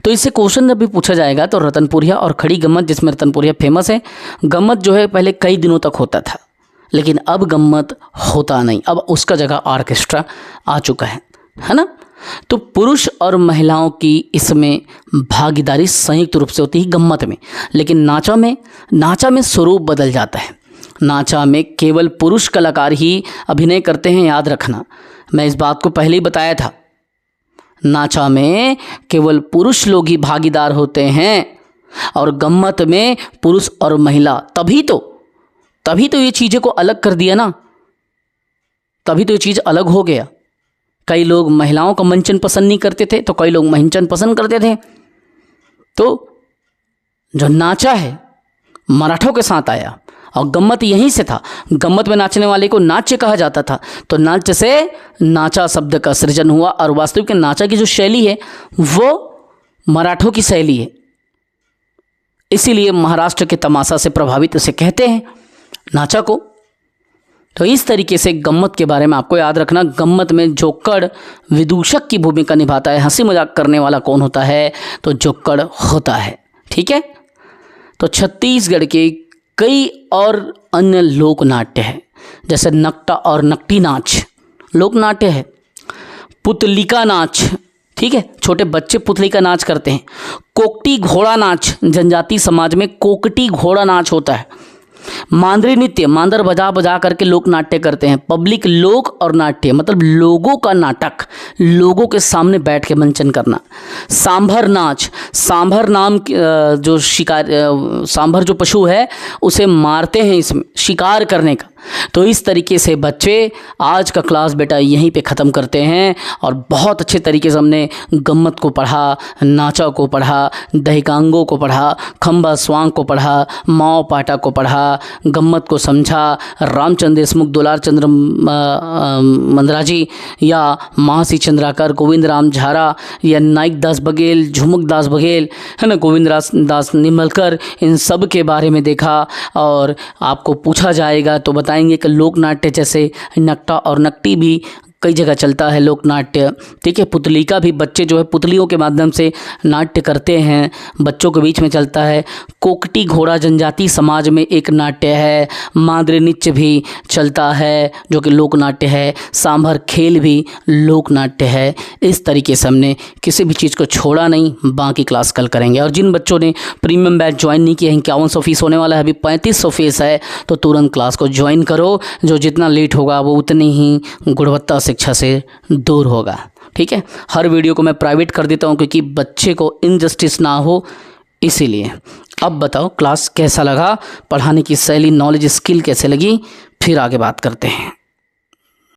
तो इससे क्वेश्चन जब भी पूछा जाएगा तो रतनपुरिया और खड़ी गम्मत, जिसमें रतनपुरिया फेमस है। गम्मत जो है पहले कई दिनों तक होता था, लेकिन अब गम्मत होता नहीं, अब उसका जगह ऑर्केस्ट्रा आ चुका है ना। तो पुरुष और महिलाओं की इसमें भागीदारी संयुक्त रूप से होती है गम्मत में, लेकिन नाचा में स्वरूप बदल जाता है। नाचा में केवल पुरुष कलाकार ही अभिनय करते हैं, याद रखना, मैं इस बात को पहले ही बताया था। नाचा में केवल पुरुष लोग ही भागीदार होते हैं, और गम्मत में पुरुष और महिला। तभी तो ये चीज़ें को अलग कर दिया ना, तभी तो ये चीज़ अलग हो गया। कई लोग महिलाओं का मंचन पसंद नहीं करते थे, तो कई लोग मंचन पसंद करते थे। तो जो नाचा है मराठों के साथ आया, और गम्मत यहीं से था। गम्मत में नाचने वाले को नाट्य कहा जाता था, तो नाट्य से नाचा शब्द का सृजन हुआ, और वास्तविक नाचा की जो शैली है वो मराठों की शैली है, इसीलिए महाराष्ट्र के तमाशा से प्रभावित उसे कहते हैं नाचा को। तो इस तरीके से गम्मत के बारे में आपको याद रखना। गम्मत में जोक्कड़ विदूषक की भूमिका निभाता है, हंसी मजाक करने वाला कौन होता है, तो जोक्कड़ होता है, ठीक है। तो छत्तीसगढ़ के कई और अन्य लोक नाट्य है, जैसे नकटा और नकटी नाच लोक नाट्य है, पुतलिका नाच, ठीक है, छोटे बच्चे पुतली का नाच करते हैं। कोकटी घोड़ा नाच, जनजाति समाज में कोकटी घोड़ा नाच होता है। मांदरी नृत्य, मांदर बजा बजा करके लोक नाट्य करते हैं। पब्लिक लोक और नाट्य मतलब लोगों का नाटक, लोगों के सामने बैठ के मंचन करना। सांभर नाच, सांभर नाम जो शिकार, सांभर जो पशु है उसे मारते हैं, इसमें शिकार करने का, तो इस तरीके से बच्चे आज का क्लास बेटा यहीं पे ख़त्म करते हैं। और बहुत अच्छे तरीके से हमने गम्मत को पढ़ा, नाचा को पढ़ा, दहिकांगों को पढ़ा, खम्बा स्वांग को पढ़ा, माओ पाटा को पढ़ा, गम्मत को समझा, रामचंद्र देशमुख, दुलार चंद्र मंदराजी या महासी चंद्राकर, गोविंद राम झारा या नाइक दास बघेल, झुमक दास बघेल, है ना, गोविंद दास निमलकर, इन सब के बारे में देखा। और आपको पूछा जाएगा तो बताएंगे कि लोक नाट्य जैसे नकटा और नकटी भी कई जगह चलता है लोक नाट्य, ठीक है। पुतली का भी बच्चे जो है पुतलियों के माध्यम से नाट्य करते हैं, बच्चों के बीच में चलता है। कोकटी घोड़ा जनजाति समाज में एक नाट्य है। माद्री नृत्य भी चलता है जो कि लोक नाट्य है। सांभर खेल भी लोक नाट्य है। इस तरीके से हमने किसी भी चीज़ को छोड़ा नहीं। बाकी क्लास कल करेंगे। और जिन बच्चों ने प्रीमियम बैच ज्वाइन नहीं किया है, 5100 फीस होने वाला है, अभी 3500 फीस है, तो तुरंत क्लास को ज्वाइन करो। जो जितना लेट होगा वो उतनी ही गुणवत्ता शिक्षा से दूर होगा, ठीक है। हर वीडियो को मैं प्राइवेट कर देता हूँ क्योंकि बच्चे को इनजस्टिस ना हो, इसीलिए। अब बताओ क्लास कैसा लगा, पढ़ाने की शैली, नॉलेज, स्किल कैसे लगी, फिर आगे बात करते हैं।